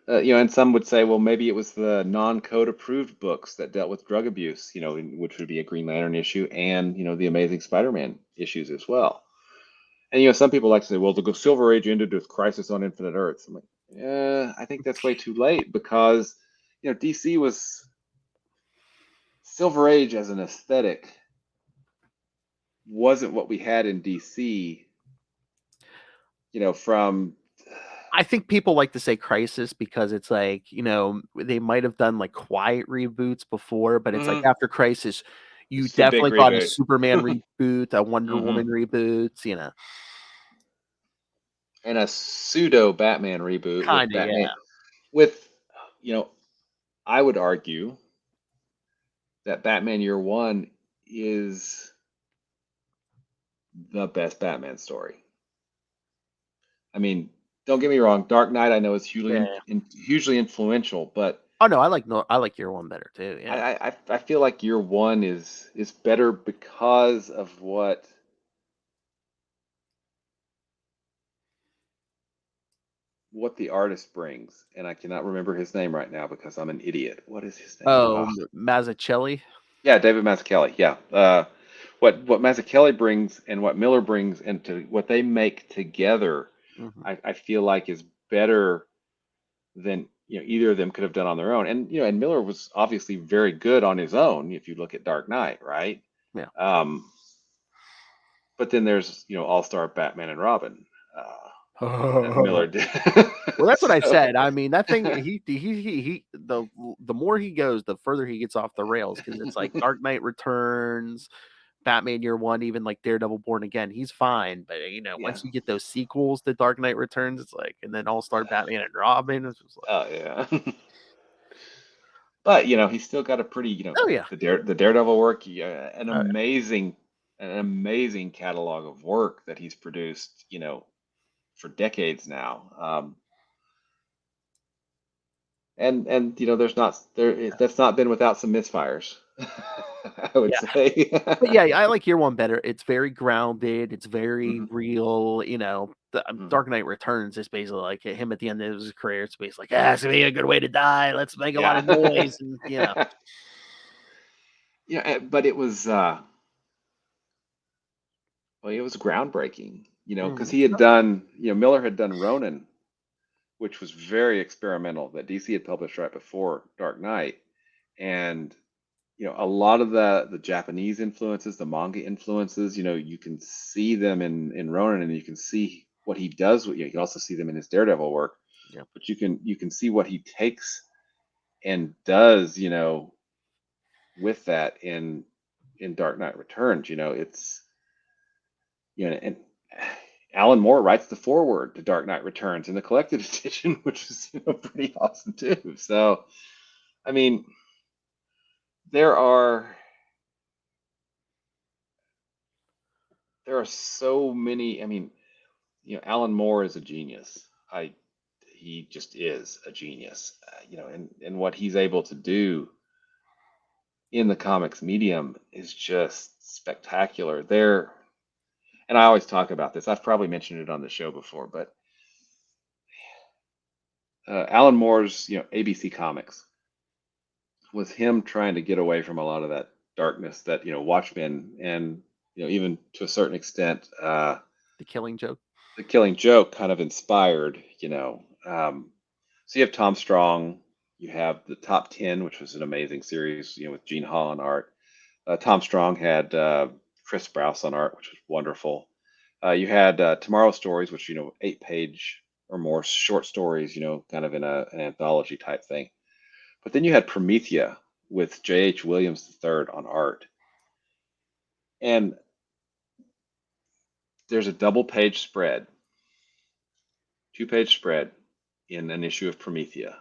And some would say, well, maybe it was the non-code approved books that dealt with drug abuse, which would be a Green Lantern issue, and the Amazing Spider-Man issues as well. And some people like to say, well, the Silver Age ended with Crisis on Infinite Earths. I'm like, yeah, I think that's way too late, because DC was Silver Age as an aesthetic wasn't what we had in DC. From I think people like to say Crisis because it's like, they might have done like quiet reboots before, but it's like after Crisis, you It's a big definitely got a reboot. Superman reboot, a Wonder Mhm. Woman reboot, And a pseudo Batman reboot with Kinda, Batman yeah. with, I would argue that Batman Year One is the best Batman story. I mean, don't get me wrong, Dark Knight I know is hugely influential, but Oh no, I like Year One better too. Yeah. I feel like Year One is better because of what the artist brings, and I cannot remember his name right now because I'm an idiot. What is his name? Oh, Mazzucchelli. Yeah, David Mazzucchelli. Yeah, what Mazzucchelli brings and what Miller brings, and to what they make together, Mhm. I feel like is better than either of them could have done on their own. And and Miller was obviously very good on his own. If you look at Dark Knight, right? Yeah. But then there's All-Star Batman and Robin that Miller did. Well, that's what I So- said. I mean, that thing the more he goes, the further he gets off the rails because it's like Dark Knight Returns, Batman Year One, even like Daredevil Born Again. He's fine, but once you get those sequels to Dark Knight Returns, it's like, and then All Star Batman and Robin, it's just like, Oh yeah. But he's still got a pretty oh yeah, the Daredevil work, an Oh, yeah. amazing catalog of work that he's produced, for decades now. And that's not been without some misfires, I would Yeah. say. But yeah, I like Year One better. It's very grounded. It's very Mhm. real. Mhm. Dark Knight Returns is basically like him at the end of his career. It's basically like, it's gonna be a good way to die. Let's make a lot of noise, and Yeah, but it was it was groundbreaking, because he had done, Miller had done Ronin, which was very experimental, that DC had published right before Dark Knight. And a lot of the Japanese influences, the manga influences, you can see them in Ronin, and you can see what he does with you can also see them in his Daredevil work. Yeah. But you can see what he takes and does, with that in Dark Knight Returns. It's and Alan Moore writes the foreword to Dark Knight Returns in the collected edition, which is pretty awesome too. So, I mean, there are so many. I mean, Alan Moore is a genius. He just is a genius. And what he's able to do in the comics medium is just spectacular. And I always talk about this. I've probably mentioned it on the show before, but Alan Moore's, ABC Comics was him trying to get away from a lot of that darkness that Watchmen and even to a certain extent The Killing Joke. The Killing Joke kind of inspired. So you have Tom Strong, you have the Top 10, which was an amazing series, with Gene Hall on art. Tom Strong had Chris Sprouse on art, which was wonderful. You had Tomorrow Stories, which 8-page or more short stories, kind of in an anthology type thing. But then you had Promethea with J.H. Williams III on art. And there's a double-page spread, 2-page spread in an issue of Promethea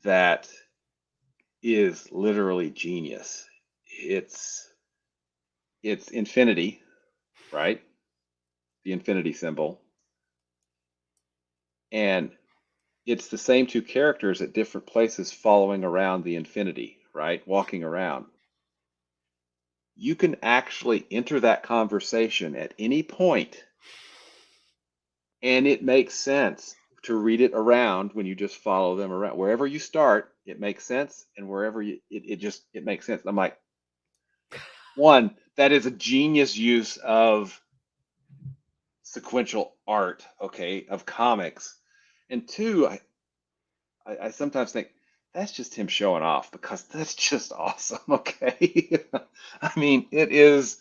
that is literally genius. It's infinity, right? The infinity symbol. And it's the same two characters at different places following around the infinity, right? Walking around. You can actually enter that conversation at any point, and it makes sense to read it around when you just follow them around. Wherever you start, it makes sense, and wherever it makes sense. I'm like, one, that is a genius use of sequential art, okay, of comics. And two, I sometimes think that's just him showing off because that's just awesome, okay? I mean, it is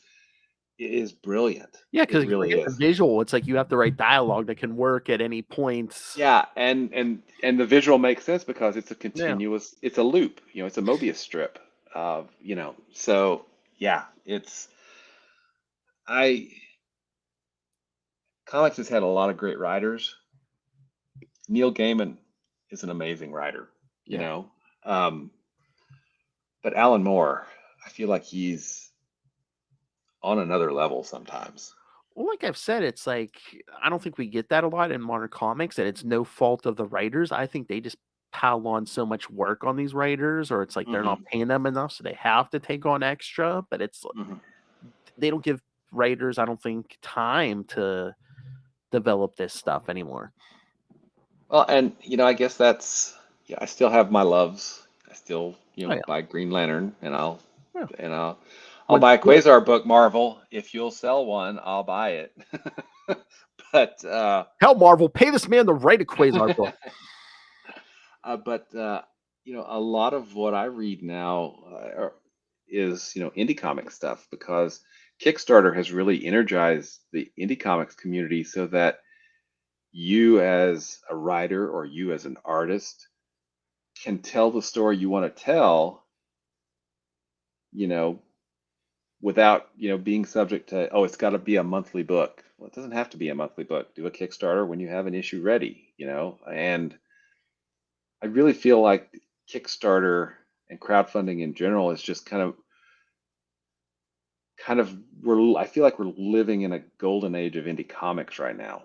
is brilliant. Yeah, because it really the is. visual, it's like you have to write dialogue that can work at any point. Yeah, and the visual makes sense because it's a continuous, it's a loop, it's a Mobius strip. So yeah, comics has had a lot of great writers. Neil Gaiman is an amazing writer, but Alan Moore, I feel like he's on another level sometimes. Well, like I've said, it's like I don't think we get that a lot in modern comics, and it's no fault of the writers. I think they just pile on so much work on these writers, or it's like they're not paying them enough, so they have to take on extra. But it's they don't give writers, I don't think, time to develop this stuff anymore. Well, and I guess I still have my loves. I still buy Green Lantern, and I'll buy a Quasar book, Marvel. If you'll sell one, I'll buy it. But hell, Marvel, pay this man to write a Quasar book. But a lot of what I read now is indie comic stuff, because Kickstarter has really energized the indie comics community so that you as a writer or you as an artist can tell the story you want to tell, without, being subject to, it's got to be a monthly book. Well, it doesn't have to be a monthly book. Do a Kickstarter when you have an issue ready, and I really feel like Kickstarter and crowdfunding in general is just kind of I feel like we're living in a golden age of indie comics right now.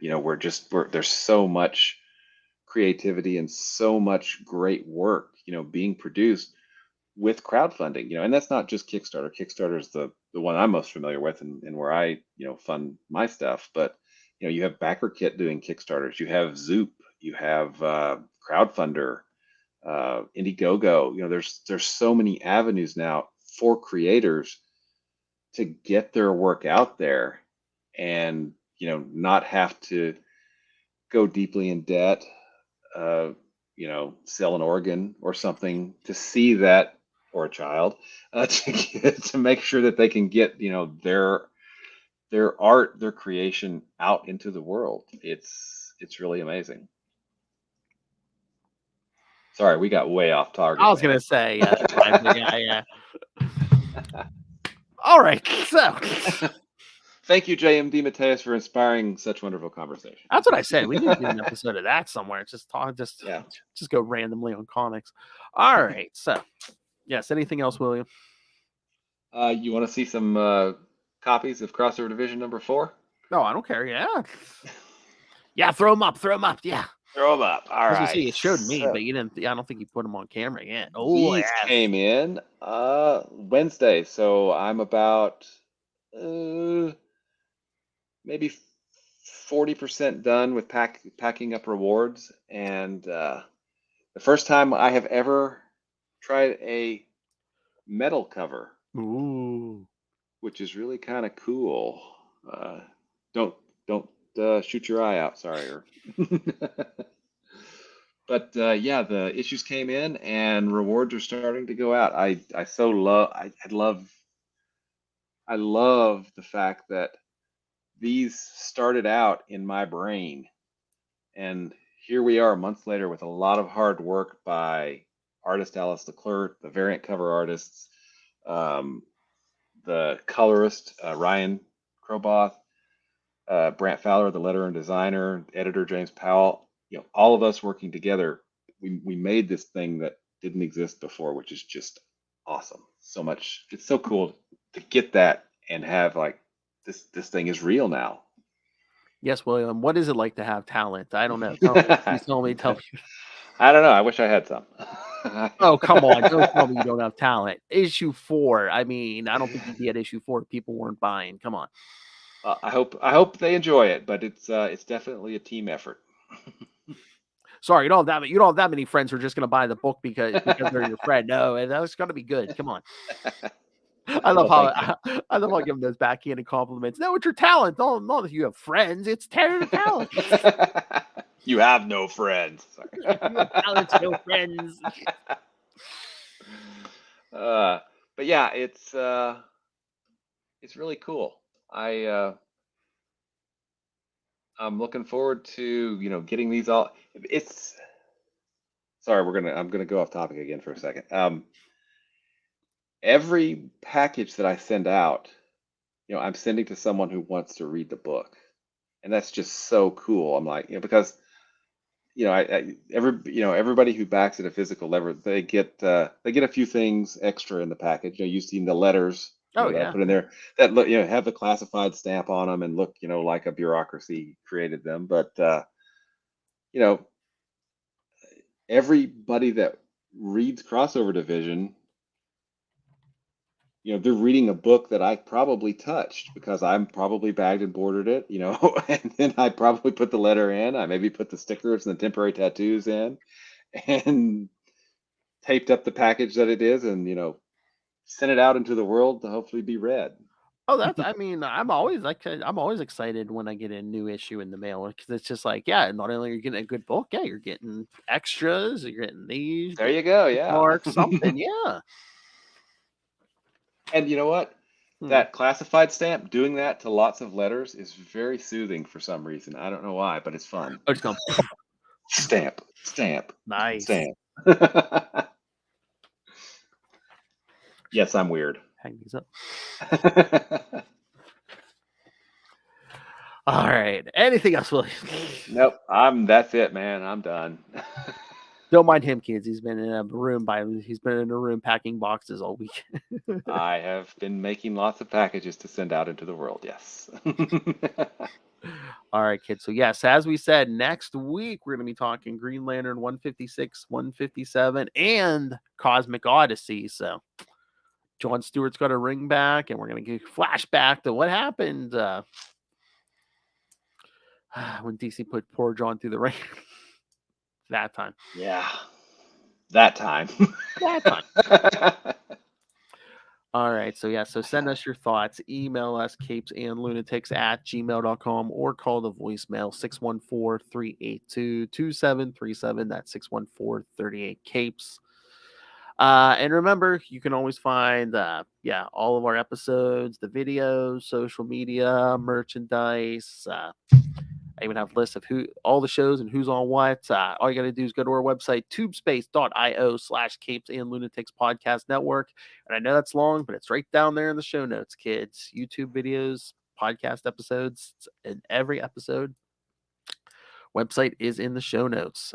There's so much creativity and so much great work, being produced with crowdfunding, and that's not just Kickstarter. Kickstarter is the one I'm most familiar with and where I, fund my stuff. But, you have BackerKit doing Kickstarters. You have Zoop. You have Crowdfunder, Indiegogo. There's so many avenues now for creators to get their work out there and, not have to go deeply in debt, sell an organ or something to see that, or a child, to make sure that they can get, their art, their creation out into the world. It's really amazing. Sorry, we got way off target. I was going to say, yeah. All right, so... Thank you, JMD Mateus, for inspiring such wonderful conversation. That's what I said. We need to do an episode of that somewhere. Just go randomly on comics. All right. So, yes. Anything else, William? You want to see some copies of Crossover Division number 4? No, I don't care. Yeah. Yeah. Throw them up. Yeah. Throw them up. All right. See, it showed me, but you didn't. I don't think you put them on camera yet. Oh, these came in Wednesday, so I'm about maybe 40% done with packing up rewards, and the first time I have ever tried a metal cover. Ooh, which is really kind of cool. Don't shoot your eye out. Sorry. But yeah, the issues came in and rewards are starting to go out. I love the fact that these started out in my brain, and here we are months later with a lot of hard work by artist Alice Leclerc, the variant cover artists, the colorist Ryan Kroboth, Brant Fowler, the letterer and designer, editor James Powell. All of us working together, we made this thing that didn't exist before, which is just awesome. So much. It's so cool to get that and have like this thing is real now. Yes, William. What is it like to have talent? I don't know. Tell me. I don't know. I wish I had some. Oh, come on. Don't tell me you don't have talent. Issue 4. I mean, I don't think you'd be at issue 4 if people weren't buying. Come on. I hope they enjoy it, but it's definitely a team effort. Sorry, you don't have that many friends who are just going to buy the book because they're your friend. No, that's got to be good. Come on. I love how I give them those backhanded compliments. No, it's your talent. Not that you have friends. It's talent. You have no friends. Sorry. You have talent, no friends. But yeah, it's it's really cool. I'm looking forward to, getting these all. It's sorry, I'm gonna go off topic again for a second. Every package that I send out, I'm sending to someone who wants to read the book, and that's just so cool. I'm like, because everybody who backs at a physical level, they get a few things extra in the package. You've seen the letters Oh that I yeah. put in there that look, have the classified stamp on them and look, like a bureaucracy created them. But you know, everybody that reads Crossover Division, they're reading a book that I probably touched because I'm probably bagged and bordered it, and then I probably put the letter in. I maybe put the stickers and the temporary tattoos in, and taped up the package that it is, and sent it out into the world to hopefully be read. Oh, I mean, I'm always excited when I get a new issue in the mail because it's just like, yeah, not only are you getting a good book, yeah, you're getting extras, you're getting these, There you go, yeah. marks, something, yeah. And you know what? That classified stamp, doing that to lots of letters is very soothing for some reason. I don't know why, but it's fun. Oh, just going, Stamp, nice. stamp. Yes, I'm weird. Hang these up. All right. Anything else, William? Nope. That's it, man. I'm done. Don't mind him, kids. He's been in a room packing boxes all week. I have been making lots of packages to send out into the world. Yes. All right, kids. So yes, as we said, next week we're going to be talking Green Lantern 156, 157, and Cosmic Odyssey. So John Stewart's got a ring back, and we're going to get flashback to what happened when DC put poor John through the ring. That time. Yeah. That time. That time. All right. So, yeah. So send us your thoughts. Email us, CapesandLunatics@gmail.com, or call the voicemail 614-382-2737. That's 614-38-CAPES. And remember, you can always find, all of our episodes, the videos, social media, merchandise. I even have lists of all the shows and who's on what. All you got to do is go to our website, tubespace.io/CapesandLunatics Podcast Network. And I know that's long, but it's right down there in the show notes, kids. YouTube videos, podcast episodes, and every episode website is in the show notes.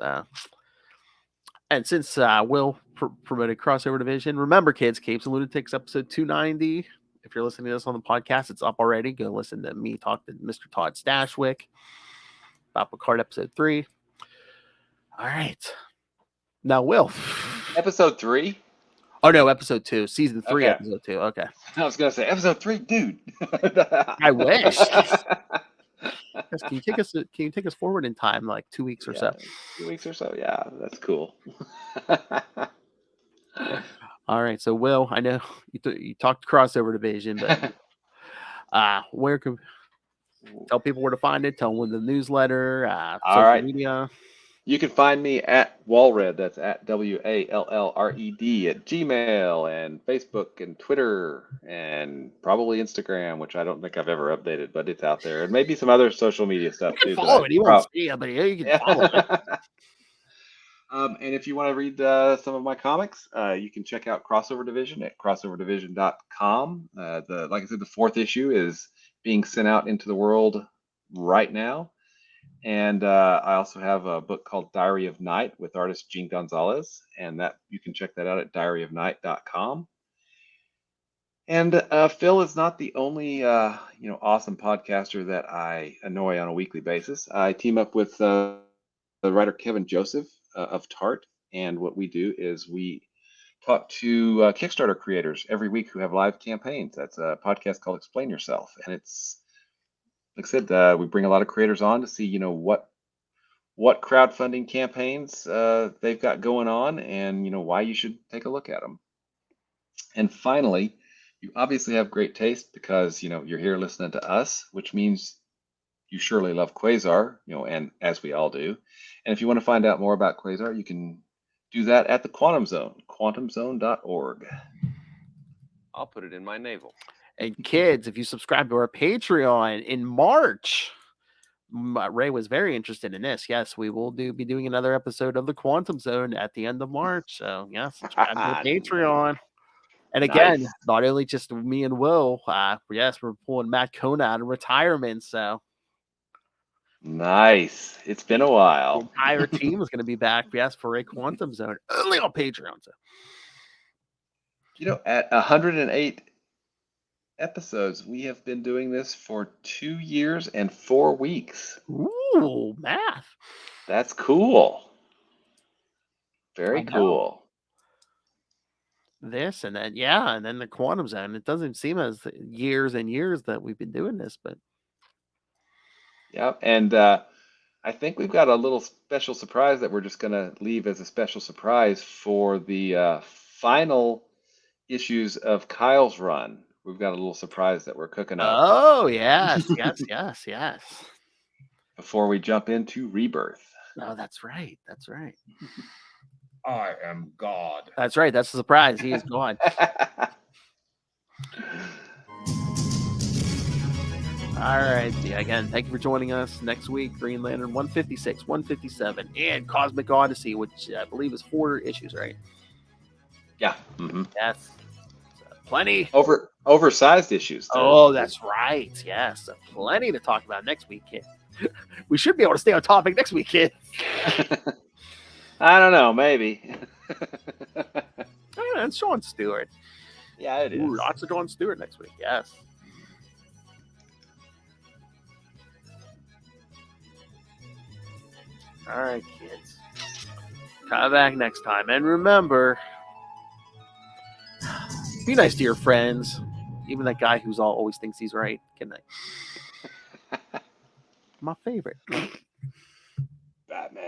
And since Will promoted Crossover Division, remember, kids, Capes and Lunatics episode 290. If you're listening to this on the podcast, it's up already. Go listen to me talk to Mr. Todd Stashwick about Picard episode 3. All right. Now, Will. Episode 3? Oh, no, episode 2. Season 3, Okay. episode 2. Okay. I was going to say, episode 3, dude. I wish. Can you take us forward in time, like 2 weeks or so? 2 weeks or so, yeah. That's cool. All right. So, Will, I know you talked Crossover Division, but where can... Tell people where to find it. Tell them with the newsletter, social media. You can find me at Walred. That's at WALLRED at Gmail and Facebook and Twitter and probably Instagram, which I don't think I've ever updated, but it's out there. And maybe some other social media stuff too. Follow it. You won't see it, but you can follow it. And if you want to read some of my comics, you can check out Crossover Division at crossoverdivision.com. Like I said, the 4th issue is being sent out into the world right now. And I also have a book called Diary of Night with artist Gene Gonzalez, and that you can check that out at diaryofnight.com. And Phil is not the only awesome podcaster that I annoy on a weekly basis. I team up with the writer Kevin Joseph of Tart, and what we do is we talk to Kickstarter creators every week who have live campaigns. That's a podcast called Explain Yourself, and it's like I said, we bring a lot of creators on to see what crowdfunding campaigns they've got going on, and why you should take a look at them. And finally, you obviously have great taste because you're here listening to us, which means you surely love Quasar, and as we all do. And if you want to find out more about Quasar, you can do that at the Quantum Zone, quantumzone.org. I'll put it in my navel. And kids, if you subscribe to our Patreon in March, Ray was very interested in this. Yes, we will be doing another episode of the Quantum Zone at the end of March. So, yes, subscribe to the Patreon. And again, Nice. not only just me and Will, yes, we're pulling Matt Kona out of retirement. So, Nice. It's been a the while. entire team is going to be back, yes, for a Quantum Zone only on Patreon. So, At 108 episodes, we have been doing this for 2 years and 4 weeks. ooh, math. That's cool. I Very know. cool. This and then, yeah, and then the Quantum Zone. It doesn't seem as years and years that we've been doing this, but Yep. And I think we've got a little special surprise that we're just going to leave as a special surprise for the final issues of Kyle's run. We've got a little surprise that we're cooking up oh, yes, yes, yes, yes. before we jump into Rebirth. Oh, that's right. That's right. I am God. That's right. That's the surprise. He is gone. All right. Yeah, again, thank you for joining us. Next week, Green Lantern 156, 157, and Cosmic Odyssey, which I believe is 4 issues, right? Yeah. Mm-hmm. Yes. So, plenty. Oversized issues. Too. Oh, that's right. Yes. So plenty to talk about next week, kid. We should be able to stay on topic next week, kid. I don't know. Maybe. It's Sean Stewart. Yeah, it is. Ooh, lots of John Stewart next week. Yes. All right, kids. Come back next time. And remember, be nice to your friends. Even that guy who's always thinks he's right. Good night. My favorite. Batman.